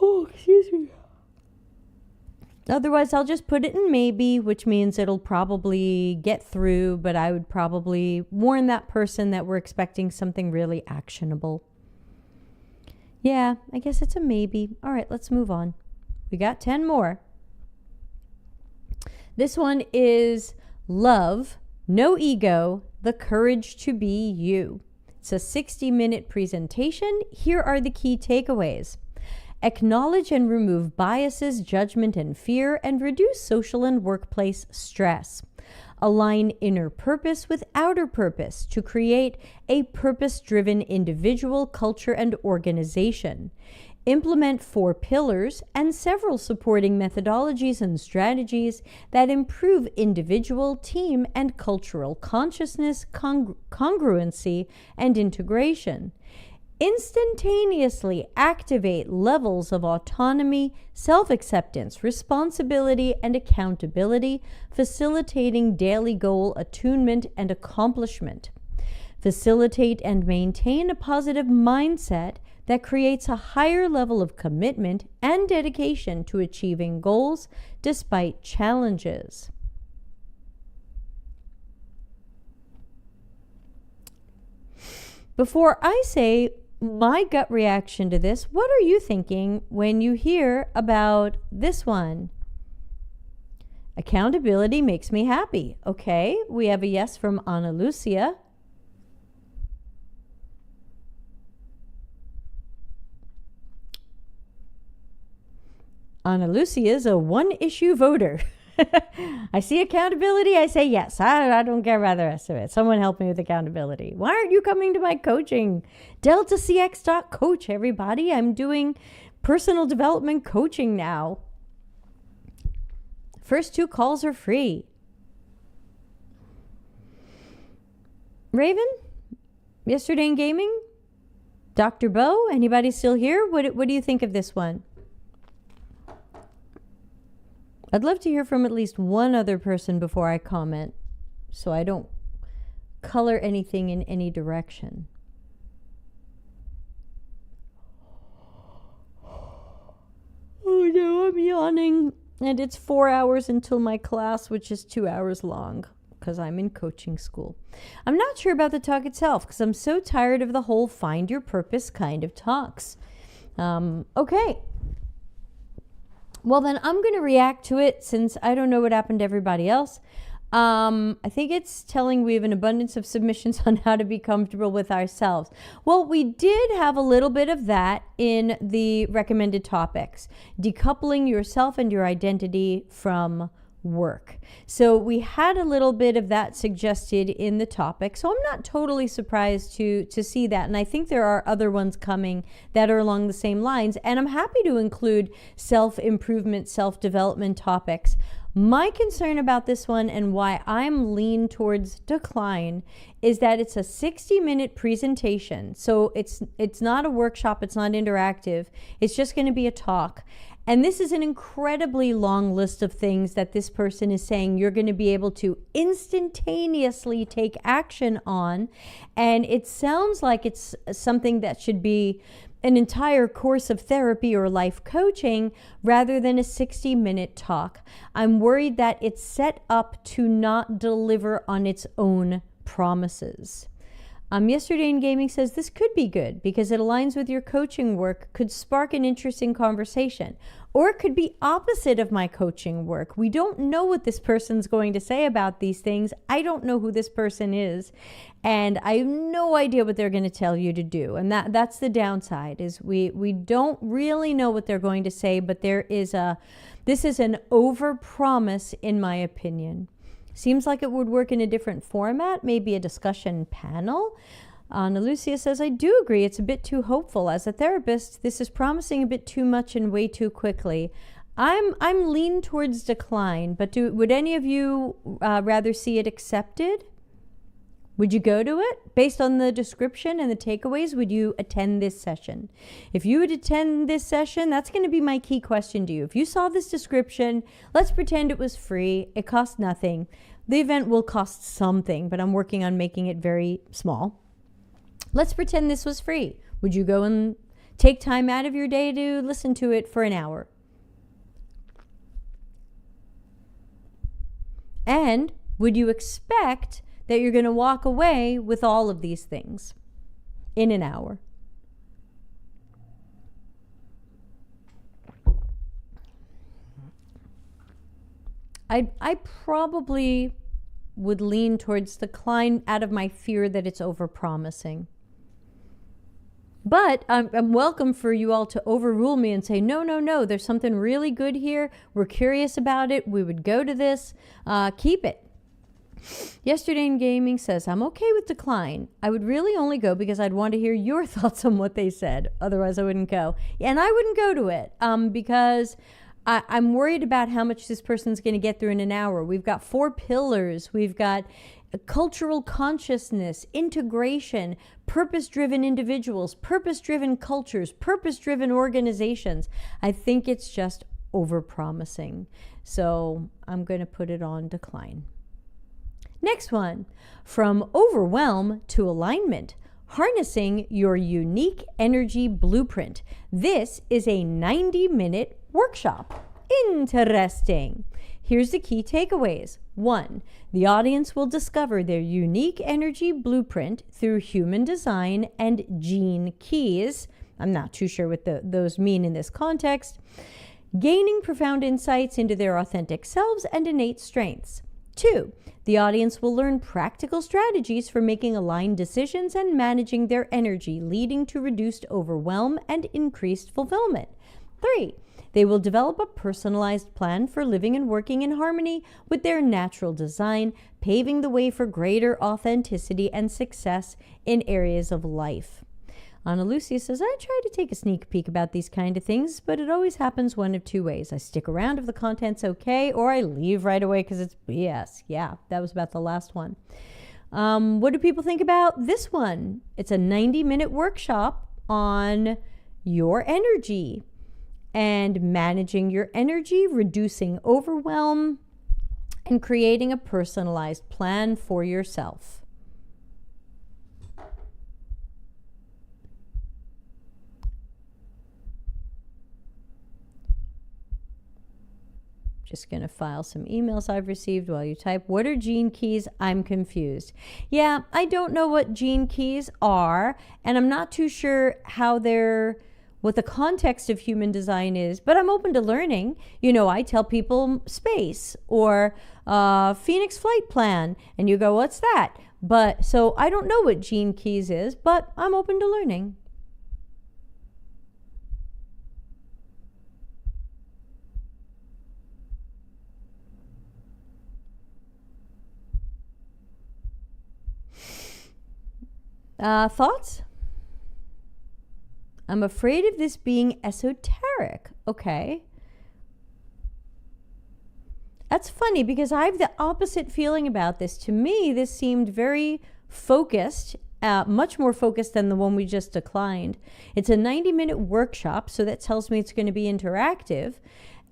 Oh, excuse me. Otherwise, I'll just put it in maybe, which means it'll probably get through, but I would probably warn that person that we're expecting something really actionable. Yeah, I guess it's a maybe. All right, let's move on. We got 10 more. This one is Love, No Ego, The Courage to Be You. It's a 60-minute presentation. Here are the key takeaways. Acknowledge and remove biases, judgment, and fear, and reduce social and workplace stress. Align inner purpose with outer purpose to create a purpose-driven individual, culture, and organization. Implement 4 pillars and several supporting methodologies and strategies that improve individual, team, and cultural consciousness, congruency, and integration. Instantaneously activate levels of autonomy, self-acceptance, responsibility, and accountability, facilitating daily goal attunement and accomplishment. Facilitate and maintain a positive mindset that creates a higher level of commitment and dedication to achieving goals despite challenges. Before I say my gut reaction to this, what are you thinking when you hear about this one? Accountability makes me happy. Okay, we have a yes from Ana Lucia. Ana Lucia is a one-issue voter. I see accountability, I say yes. I don't care about the rest of it. Someone help me with accountability. Why aren't you coming to my coaching? dcx.to, everybody. I'm doing personal development coaching now. First 2 calls are free. Raven? Yesterday in Gaming? Dr. Bo, anybody still here? What do you think of this one? I'd love to hear from at least one other person before I comment, so I don't color anything in any direction. Oh no, I'm yawning. And it's 4 hours until my class, which is 2 hours long, because I'm in coaching school. I'm not sure about the talk itself, because I'm so tired of the whole find your purpose kind of talks. Okay. Well, then I'm going to react to it since I don't know what happened to everybody else. I think it's telling we have an abundance of submissions on how to be comfortable with ourselves. Well, we did have a little bit of that in the recommended topics. Decoupling yourself and your identity from work. So we had a little bit of that suggested in the topic. So I'm not totally surprised to see that. And I think there are other ones coming that are along the same lines. And I'm happy to include self-improvement, self-development topics. My concern about this one and why I'm lean towards decline is that it's a 60-minute presentation. So it's not a workshop, it's not interactive. It's just going to be a talk. And this is an incredibly long list of things that this person is saying you're going to be able to instantaneously take action on. And it sounds like it's something that should be an entire course of therapy or life coaching rather than a 60-minute talk. I'm worried that it's set up to not deliver on its own promises. Yesterday in Gaming says this could be good because it aligns with your coaching work, could spark an interesting conversation, or it could be opposite of my coaching work. We don't know what this person's going to say about these things. I don't know who this person is, and I have no idea what they're going to tell you to do. And that's the downside, is we don't really know what they're going to say, but this is an overpromise in my opinion. Seems like it would work in a different format, maybe a discussion panel. Ana Lucia says, I do agree. It's a bit too hopeful. As a therapist, this is promising a bit too much and way too quickly. I'm lean towards decline, but would any of you rather see it accepted? Would you go to it? Based on the description and the takeaways, would you attend this session? If you would attend this session, that's going to be my key question to you. If you saw this description, let's pretend it was free. It cost nothing. The event will cost something, but I'm working on making it very small. Let's pretend this was free. Would you go and take time out of your day to listen to it for an hour? And would you expect that you're going to walk away with all of these things in an hour? I probably would lean towards decline out of my fear that it's overpromising. But I'm welcome for you all to overrule me and say, no, there's something really good here. We're curious about it. We would go to this. Keep it. Yesterday in Gaming says, I'm okay with decline. I would really only go because I'd want to hear your thoughts on what they said. Otherwise, I wouldn't go. And I wouldn't go to it because I'm worried about how much this person's going to get through in an hour. We've got 4 pillars. We've got cultural consciousness, integration, purpose-driven individuals, purpose-driven cultures, purpose-driven organizations. I think it's just overpromising. So I'm going to put it on decline. Next one, from overwhelm to alignment, harnessing your unique energy blueprint. This is a 90-minute workshop. Interesting. Here's the key takeaways. 1, the audience will discover their unique energy blueprint through human design and gene keys. I'm not too sure what those mean in this context. Gaining profound insights into their authentic selves and innate strengths. 2, the audience will learn practical strategies for making aligned decisions and managing their energy, leading to reduced overwhelm and increased fulfillment. 3, they will develop a personalized plan for living and working in harmony with their natural design, paving the way for greater authenticity and success in areas of life. Ana Lucia says, I try to take a sneak peek about these kind of things, but it always happens one of 2 ways. I stick around if the content's okay, or I leave right away because it's BS. Yeah, that was about the last one. What do people think about this one? It's a 90-minute workshop on your energy and managing your energy, reducing overwhelm, and creating a personalized plan for yourself. Just going to file some emails I've received while you type. What are gene keys? I'm confused. Yeah, I don't know what gene keys are, and I'm not too sure what the context of human design is, but I'm open to learning. You know, I tell people space or Phoenix flight plan, and you go, what's that? But so I don't know what gene keys is, but I'm open to learning. Thoughts? I'm afraid of this being esoteric. Okay. That's funny because I have the opposite feeling about this. To me, this seemed very focused, much more focused than the one we just declined. It's a 90-minute workshop, so that tells me it's going to be interactive.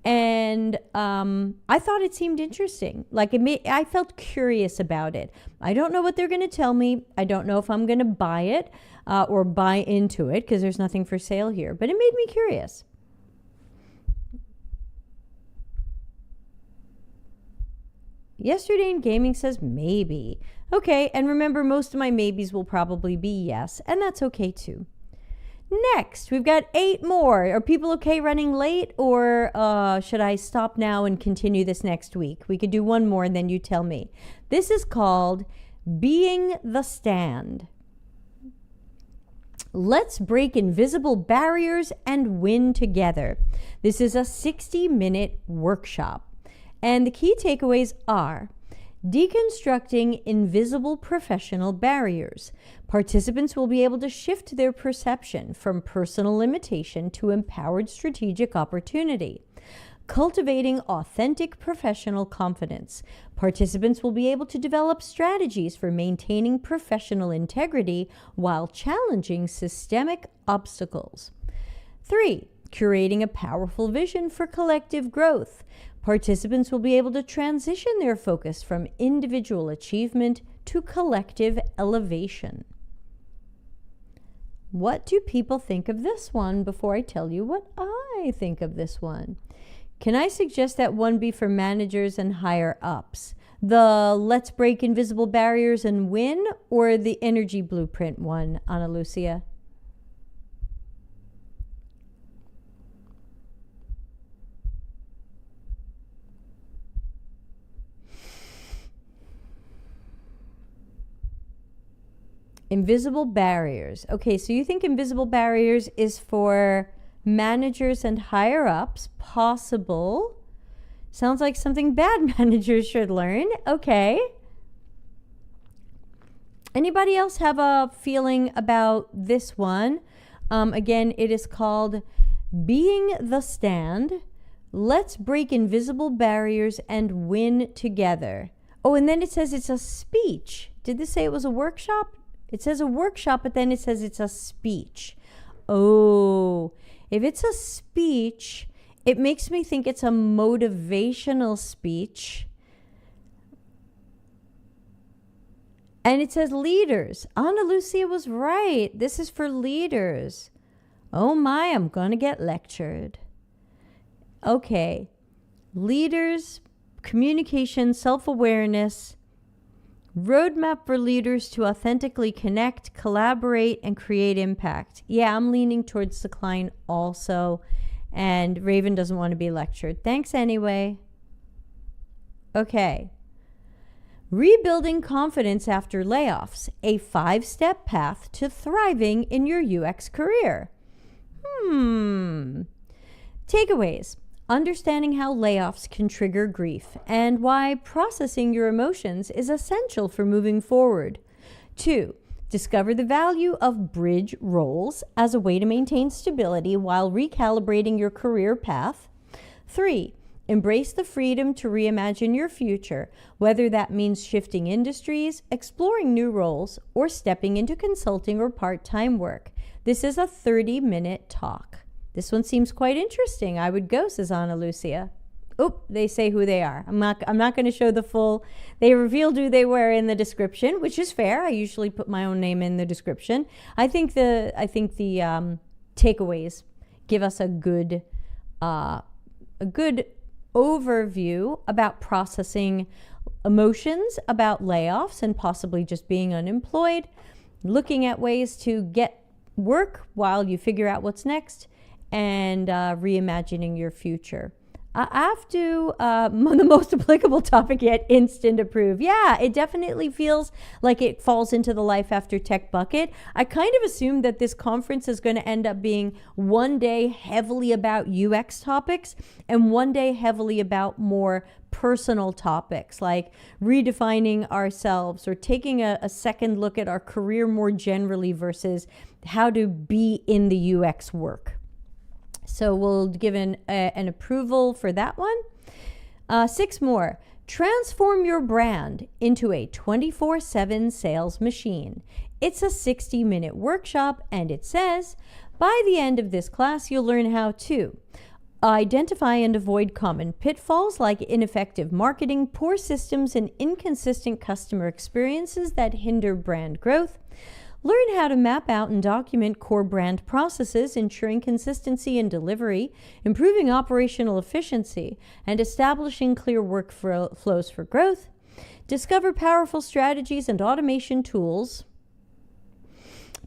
And I thought it seemed interesting. I felt curious about it. I don't know what they're going to tell me. I don't know if I'm going to buy it or buy into it because there's nothing for sale here. But it made me curious. Yesterday in gaming says maybe. Okay, and remember, most of my maybes will probably be yes, and that's okay too. Next, we've got 8 more. Are people okay running late, or should I stop now and continue this next week? We could do one more and then you tell me. This is called Being the Stand. Let's break invisible barriers and win together. This is a 60-minute workshop. And the key takeaways are: deconstructing invisible professional barriers. Participants will be able to shift their perception from personal limitation to empowered strategic opportunity. Cultivating authentic professional confidence. Participants will be able to develop strategies for maintaining professional integrity while challenging systemic obstacles. 3. Curating a powerful vision for collective growth. Participants will be able to transition their focus from individual achievement to collective elevation. What do people think of this one before I tell you what I think of this one? Can I suggest that one be for managers and higher ups? The Let's Break Invisible Barriers and Win, or the Energy Blueprint one, Ana Lucia? Invisible barriers. Okay, so you think invisible barriers is for managers and higher ups? Possible. Sounds like something bad managers should learn. Okay. Anybody else have a feeling about this one? Again, it is called Being the Stand. Let's break invisible barriers and win together. Oh, and then it says it's a speech. Did this say it was a workshop? It says a workshop, but then it says it's a speech. Oh, if it's a speech, it makes me think it's a motivational speech. And it says leaders. Ana Lucia was right. This is for leaders. Oh my, I'm going to get lectured. Okay. Leaders, communication, self-awareness. Roadmap for leaders to authentically connect, collaborate, and create impact. Yeah, I'm leaning towards decline also. And Raven doesn't want to be lectured. Thanks anyway. Okay. Rebuilding confidence after layoffs. A 5-step path to thriving in your UX career. Takeaways. Understanding how layoffs can trigger grief and why processing your emotions is essential for moving forward. 2. Discover the value of bridge roles as a way to maintain stability while recalibrating your career path. 3. Embrace the freedom to reimagine your future, whether that means shifting industries, exploring new roles, or stepping into consulting or part-time work. This is a 30-minute talk. This one seems quite interesting. I would go, says Ana Lucia. Oop, they say who they are. I'm not going to show the full. They revealed who they were in the description, which is fair. I usually put my own name in the description. I think the takeaways give us a good overview about processing emotions, about layoffs and possibly just being unemployed, looking at ways to get work while you figure out what's next, and reimagining your future. After the most applicable topic yet, instant approve. Yeah, it definitely feels like it falls into the life after tech bucket. I kind of assumed that this conference is going to end up being one day heavily about UX topics and one day heavily about more personal topics like redefining ourselves or taking a second look at our career more generally versus how to be in the UX work. So we'll give an approval for that one. 6 more. Transform your brand into a 24/7 sales machine. It's a 60-minute workshop, and it says, by the end of this class, you'll learn how to identify and avoid common pitfalls like ineffective marketing, poor systems, and inconsistent customer experiences that hinder brand growth. Learn how to map out and document core brand processes, ensuring consistency in delivery, improving operational efficiency, and establishing clear workflows for growth. Discover powerful strategies and automation tools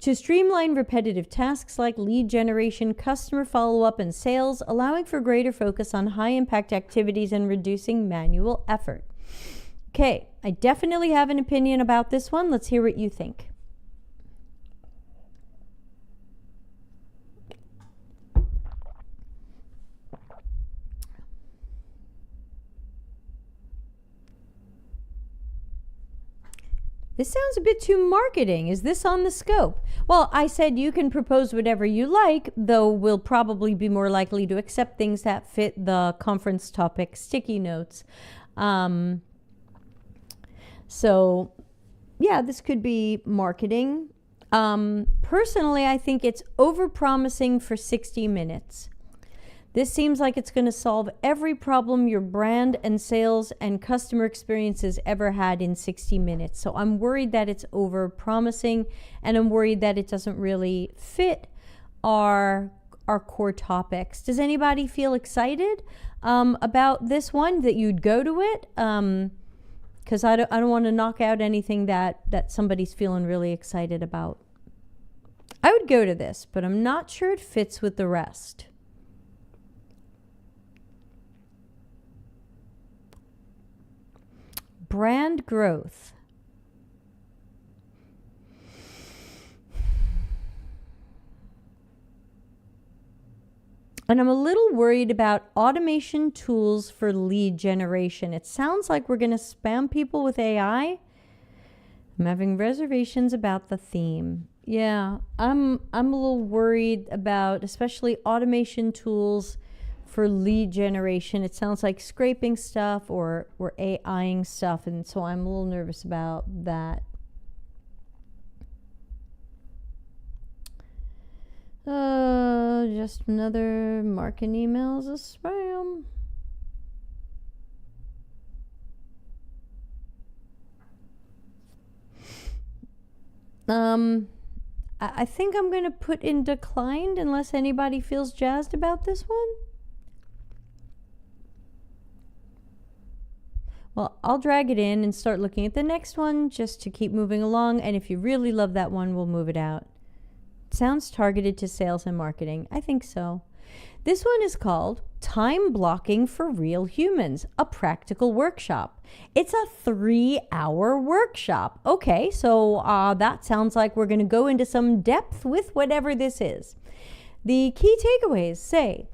to streamline repetitive tasks like lead generation, customer follow-up, and sales, allowing for greater focus on high-impact activities and reducing manual effort. Okay, I definitely have an opinion about this one. Let's hear what you think. This sounds a bit too marketing. Is this on the scope? Well, I said you can propose whatever you like, though we'll probably be more likely to accept things that fit the conference topic sticky notes. So, yeah, this could be marketing. Personally, I think it's overpromising for 60 minutes. This seems like it's going to solve every problem your brand and sales and customer experiences ever had in 60 minutes. So I'm worried that it's over-promising, and I'm worried that it doesn't really fit our core topics. Does anybody feel excited about this one, that you'd go to it? Because I don't want to knock out anything that somebody's feeling really excited about. I would go to this, but I'm not sure it fits with the rest. Brand growth. And I'm a little worried about automation tools for lead generation. It sounds like we're going to spam people with AI. I'm having reservations about the theme. Yeah, I'm a little worried about especially automation tools for lead generation. It sounds like scraping stuff or AIing stuff, and so I'm a little nervous about that. Just another marketing emails a spam. I think I'm going to put in declined unless anybody feels jazzed about this one. Well, I'll drag it in and start looking at the next one just to keep moving along. And if you really love that one, we'll move it out. It sounds targeted to sales and marketing. I think so. This one is called Time Blocking for Real Humans, a Practical Workshop. It's a 3-hour workshop. Okay, so that sounds like we're going to go into some depth with whatever this is. The key takeaways say,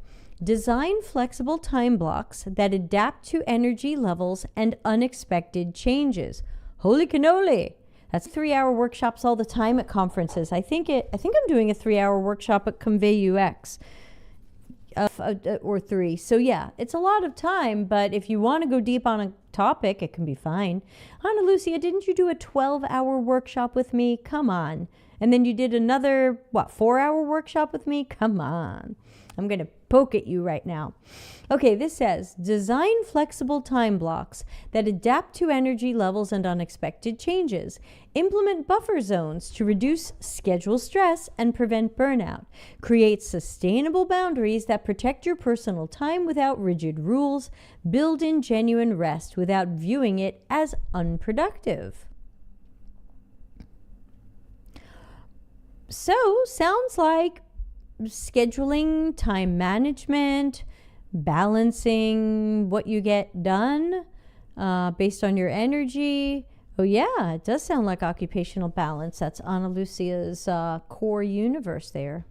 design flexible time blocks that adapt to energy levels and unexpected changes. Holy cannoli! That's 3-hour workshops all the time at conferences. I think I'm doing a 3-hour workshop at Convey UX. Or 3. So yeah, it's a lot of time, but if you want to go deep on a topic, it can be fine. Ana Lucia, didn't you do a 12-hour workshop with me? Come on. And then you did another, 4-hour workshop with me? Come on. I'm going to poke at you right now. Okay, this says, design flexible time blocks that adapt to energy levels and unexpected changes. Implement buffer zones to reduce schedule stress and prevent burnout. Create sustainable boundaries that protect your personal time without rigid rules. Build in genuine rest without viewing it as unproductive. So, sounds like scheduling, time management, balancing what you get done based on your energy. Oh yeah, it does sound like occupational balance. That's Ana Lucia's core universe there.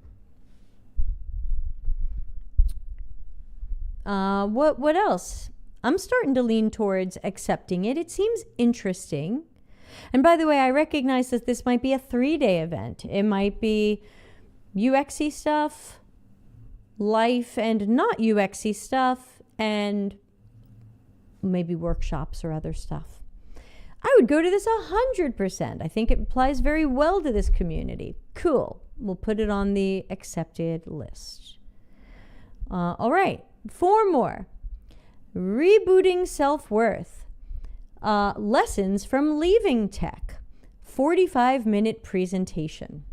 What else? I'm starting to lean towards accepting it. It seems interesting. And by the way, I recognize that this might be a 3-day event. It might be UXy stuff, life and not UXy stuff, and maybe workshops or other stuff. I would go to this 100%. I think it applies very well to this community. Cool. We'll put it on the accepted list. All right, 4 more. Rebooting self-worth. Lessons from leaving tech. 45-minute presentation.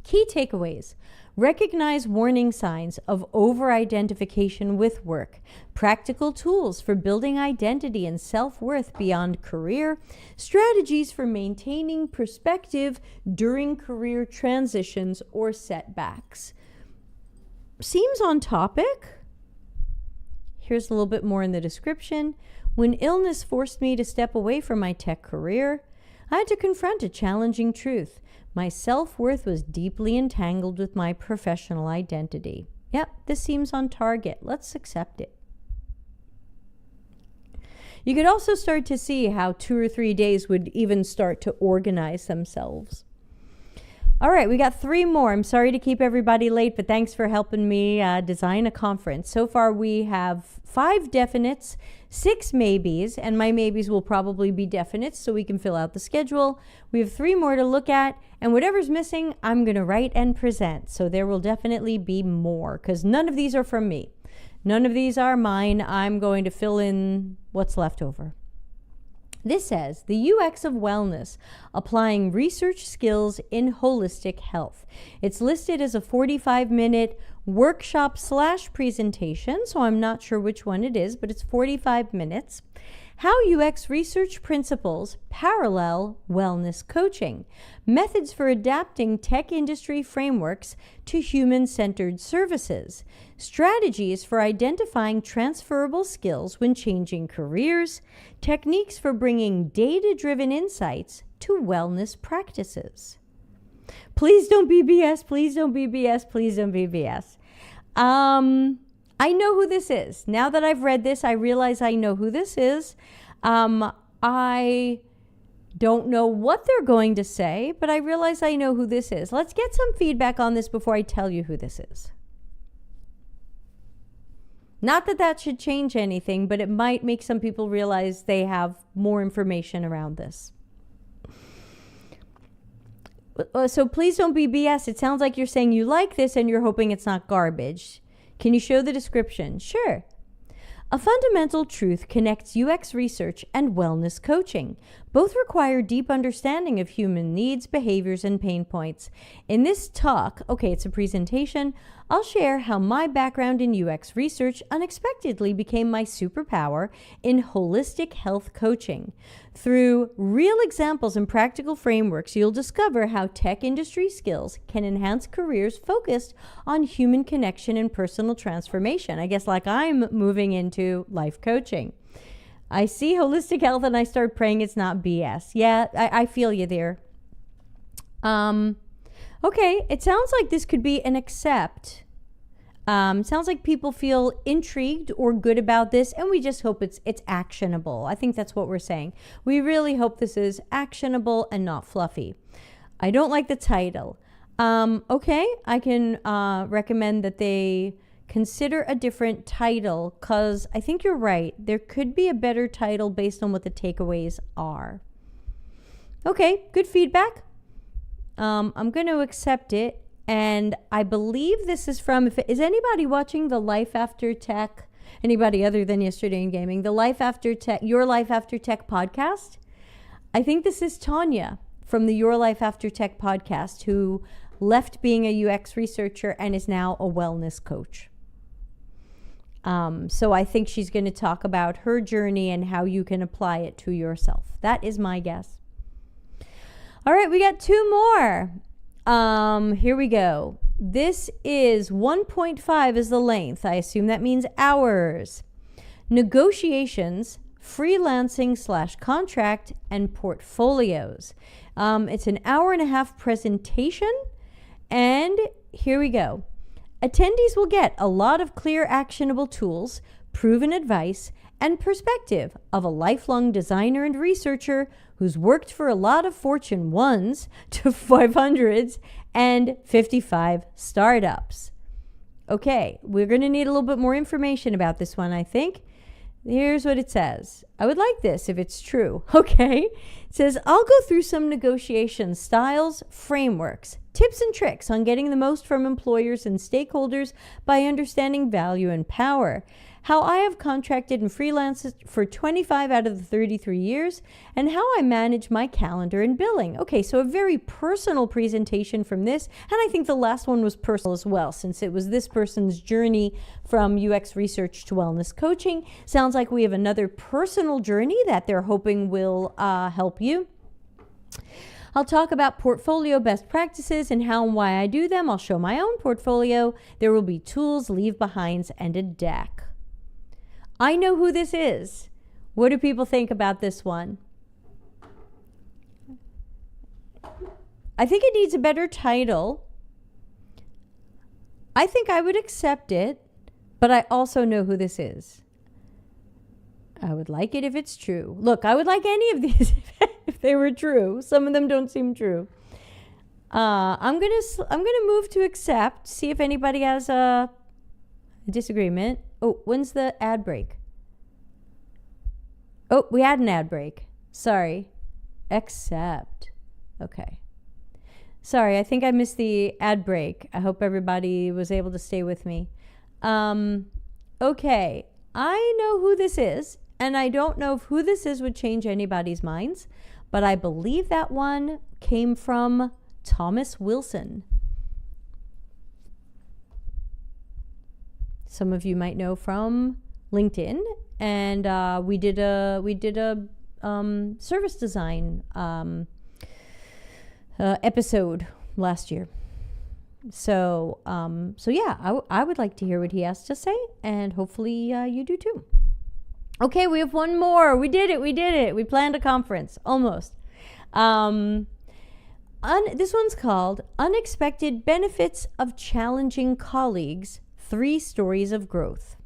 Key takeaways. Recognize warning signs of over-identification with work. Practical tools for building identity and self-worth beyond career. Strategies for maintaining perspective during career transitions or setbacks. Seems on topic. Here's a little bit more in the description. When illness forced me to step away from my tech career, I had to confront a challenging truth. My self-worth was deeply entangled with my professional identity. Yep, this seems on target. Let's accept it. You could also start to see how 2 or 3 days would even start to organize themselves. All right, we got 3 more. I'm sorry to keep everybody late, but thanks for helping me design a conference. So far, we have 5 definites, 6 maybes, and my maybes will probably be definites so we can fill out the schedule. We have 3 more to look at, and whatever's missing, I'm going to write and present. So there will definitely be more because none of these are from me. None of these are mine. I'm going to fill in what's left over. This says, the UX of wellness, applying research skills in holistic health. It's listed as a 45-minute workshop / presentation, so I'm not sure which one it is, but it's 45 minutes. How UX research principles parallel wellness coaching. Methods for adapting tech industry frameworks to human-centered services. Strategies for identifying transferable skills when changing careers. Techniques for bringing data-driven insights to wellness practices. Please don't be BS. Please don't be BS. Please don't be BS. I know who this is. Now that I've read this, I realize I know who this is. I don't know what they're going to say, but I realize I know who this is. Let's get some feedback on this before I tell you who this is. Not that that should change anything, but it might make some people realize they have more information around this. So please don't be BS. It sounds like you're saying you like this and you're hoping it's not garbage. Can you show the description? Sure. A fundamental truth connects UX research and wellness coaching. Both require deep understanding of human needs, behaviors, and pain points. In this talk, it's a presentation, I'll share how my background in UX research unexpectedly became my superpower in holistic health coaching. Through real examples and practical frameworks, you'll discover how tech industry skills can enhance careers focused on human connection and personal transformation. I guess like I'm moving into life coaching. I see holistic health and I start praying it's not BS. Yeah, I feel you there. Okay, it sounds like this could be an accept. Sounds like people feel intrigued or good about this, and we just hope it's actionable. I think that's what we're saying. We really hope this is actionable and not fluffy. I don't like the title. Okay, I can recommend that they consider a different title, because I think you're right. There could be a better title based on what the takeaways are. Okay, good feedback. I'm going to accept it. And I believe this is from, is anybody watching the Life After Tech, anybody other than Yesterday in Gaming, the Life After Tech, Your Life After Tech podcast? I think this is Tanya from the Your Life After Tech podcast, who left being a UX researcher and is now a wellness coach. So I think she's going to talk about her journey and how you can apply it to yourself. That is my guess. All right, we got two more. Here we go. This is 1.5 is the length. I assume that means hours. Negotiations, freelancing / contract, and portfolios. It's an hour and a half presentation. And here we go. Attendees will get a lot of clear, actionable tools, proven advice, and perspective of a lifelong designer and researcher who's worked for a lot of Fortune 1s to 500s and 55 startups. Okay, we're going to need a little bit more information about this one, I think. Here's what it says. I would like this if it's true. Okay. It says, I'll go through some negotiation styles, frameworks, tips and tricks on getting the most from employers and stakeholders by understanding value and power. How I have contracted and freelanced for 25 out of the 33 years, and how I manage my calendar and billing. Okay, so a very personal presentation from this, and I think the last one was personal as well, since it was this person's journey from UX research to wellness coaching. Sounds like we have another personal journey that they're hoping will help you. I'll talk about portfolio best practices and how and why I do them. I'll show my own portfolio. There will be tools, leave-behinds, and a deck. I know who this is. What do people think about this one? I think it needs a better title. I think I would accept it, but I also know who this is. I would like it if it's true. Look, I would like any of these if they were true. Some of them don't seem true. I'm gonna move to accept. See if anybody has a disagreement. Oh, when's the ad break? Oh, we had an ad break. Sorry. Accept. Okay. Sorry, I think I missed the ad break. I hope everybody was able to stay with me. Okay. I know who this is, and I don't know if who this is would change anybody's minds, but I believe that one came from Thomas Wilson. Some of you might know from LinkedIn, and we did a service design episode last year. So yeah, I would like to hear what he has to say, and hopefully you do too. Okay, we have one more. We did it. We planned a conference almost. This one's called Unexpected Benefits of Challenging Colleagues. 3 stories of growth.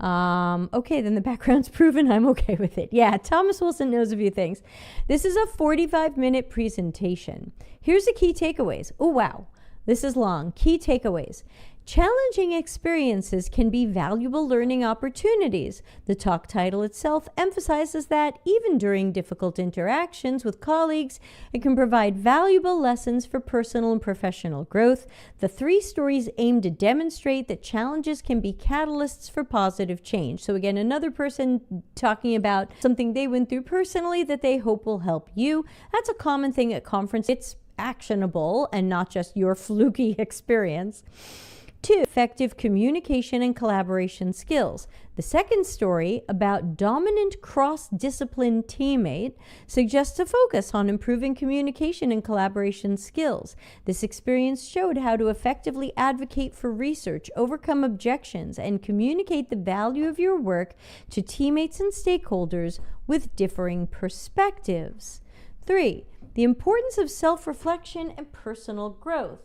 Okay, then the background's proven. I'm okay with it. Yeah, Thomas Wilson knows a few things. This is a 45-minute presentation. Here's the key takeaways. Oh, wow. This is long. Key takeaways. Challenging experiences can be valuable learning opportunities. The talk title itself emphasizes that even during difficult interactions with colleagues, it can provide valuable lessons for personal and professional growth. The 3 stories aim to demonstrate that challenges can be catalysts for positive change. So again, another person talking about something they went through personally that they hope will help you. That's a common thing at conferences. It's actionable and not just your fluky experience. 2, effective communication and collaboration skills. The second story, about dominant cross-discipline teammate, suggests a focus on improving communication and collaboration skills. This experience showed how to effectively advocate for research, overcome objections, and communicate the value of your work to teammates and stakeholders with differing perspectives. 3, the importance of self-reflection and personal growth.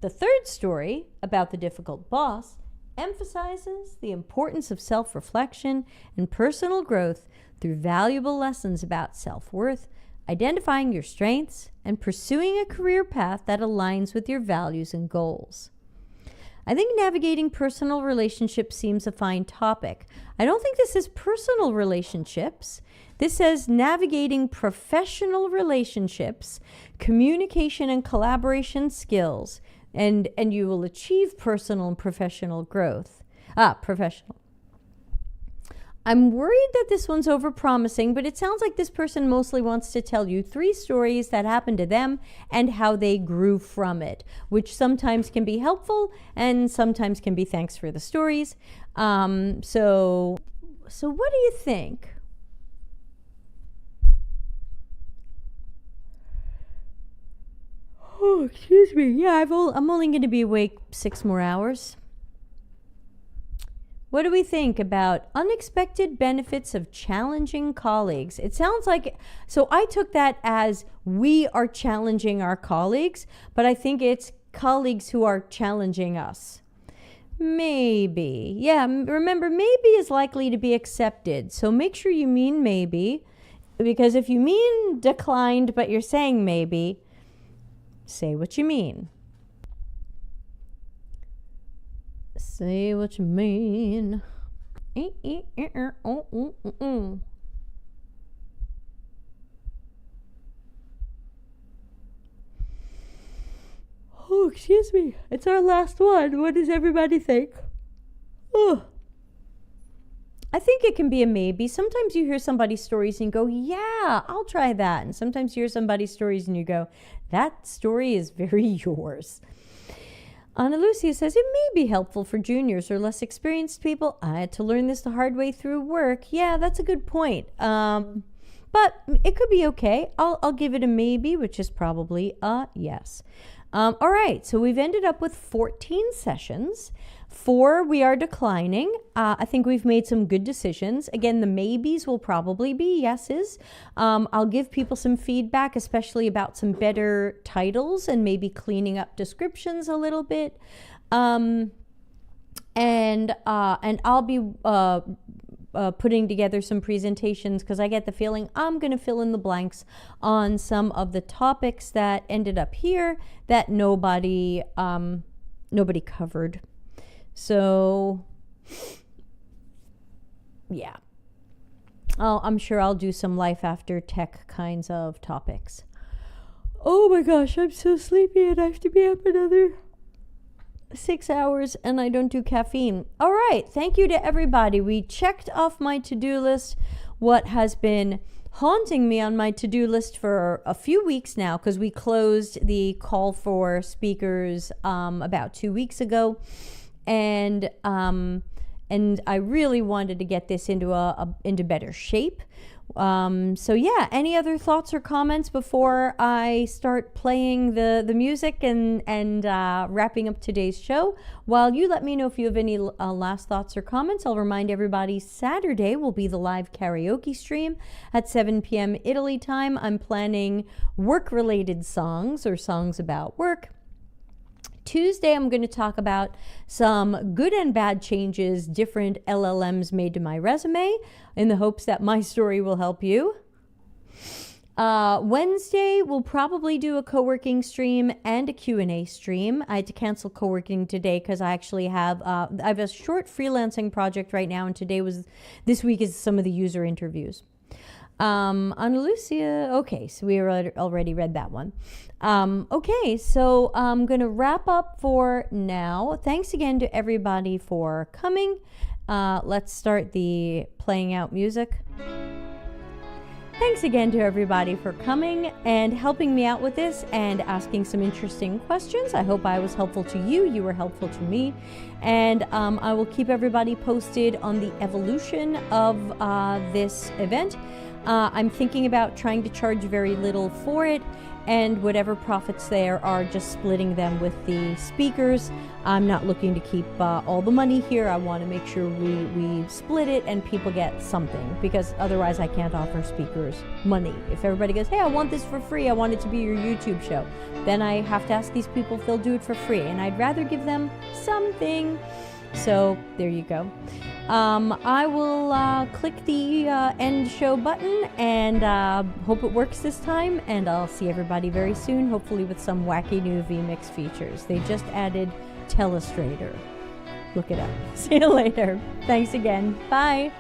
The third story, about the difficult boss, emphasizes the importance of self-reflection and personal growth through valuable lessons about self-worth, identifying your strengths, and pursuing a career path that aligns with your values and goals. I think navigating personal relationships seems a fine topic. I don't think this is personal relationships. This says navigating professional relationships, communication and collaboration skills, and you will achieve personal and professional growth. Professional. I'm worried that this one's overpromising, but it sounds like this person mostly wants to tell you 3 stories that happened to them and how they grew from it, which sometimes can be helpful and sometimes can be thanks for the stories. So what do you think? Oh, excuse me. Yeah, I'm only going to be awake 6 more hours. What do we think about unexpected benefits of challenging colleagues? It sounds like, so I took that as we are challenging our colleagues, but I think it's colleagues who are challenging us. Maybe. Yeah, remember, maybe is likely to be accepted. So make sure you mean maybe, because if you mean declined, but you're saying maybe, say what you mean. Say what you mean. Oh, excuse me. It's our last one. What does everybody think? Oh. I think it can be a maybe. Sometimes you hear somebody's stories and you go, yeah, I'll try that. And sometimes you hear somebody's stories and you go, that story is very yours. Ana Lucia says, it may be helpful for juniors or less experienced people. I had to learn this the hard way through work. Yeah, that's a good point. But it could be okay. I'll give it a maybe, which is probably a yes. All right, so we've ended up with 14 sessions. 4 we are declining. I think we've made some good decisions. Again, the maybes will probably be yeses. I'll give people some feedback, especially about some better titles and maybe cleaning up descriptions a little bit. And I'll be putting together some presentations because I get the feeling I'm going to fill in the blanks on some of the topics that ended up here that nobody covered. So, yeah. I'm sure I'll do some life after tech kinds of topics. Oh my gosh, I'm so sleepy and I have to be up another 6 hours and I don't do caffeine. All right, thank you to everybody. We checked off my to-do list what has been haunting me on my to-do list for a few weeks now because we closed the call for speakers about 2 weeks ago. And I really wanted to get this into better shape. So yeah, any other thoughts or comments before I start playing the music and wrapping up today's show? While you let me know if you have any last thoughts or comments, I'll remind everybody Saturday will be the live karaoke stream at 7 p.m. Italy time. I'm planning work-related songs or songs about work. Tuesday, I'm going to talk about some good and bad changes different LLMs made to my resume in the hopes that my story will help you. Wednesday, we'll probably do a co-working stream and a Q&A stream. I had to cancel co-working today because I actually have a short freelancing project right now, and this week is some of the user interviews. Ana Lucia, okay, so we already read that one. Okay, so I'm going to wrap up for now. Thanks again to everybody for coming. Let's start the playing out music. Thanks again to everybody for coming and helping me out with this and asking some interesting questions. I hope I was helpful to you. You were helpful to me. And I will keep everybody posted on the evolution of this event. I'm thinking about trying to charge very little for it, and whatever profits there are just splitting them with the speakers. I'm not looking to keep all the money here. I want to make sure we split it and people get something, because otherwise I can't offer speakers money. If everybody goes, hey, I want this for free, I want it to be your YouTube show, then I have to ask these people if they'll do it for free, and I'd rather give them something. So there you go. I will click the end show button and hope it works this time, and I'll see everybody very soon, hopefully with some wacky new vMix features. They just added Telestrator. Look it up. See you later. Thanks again. Bye.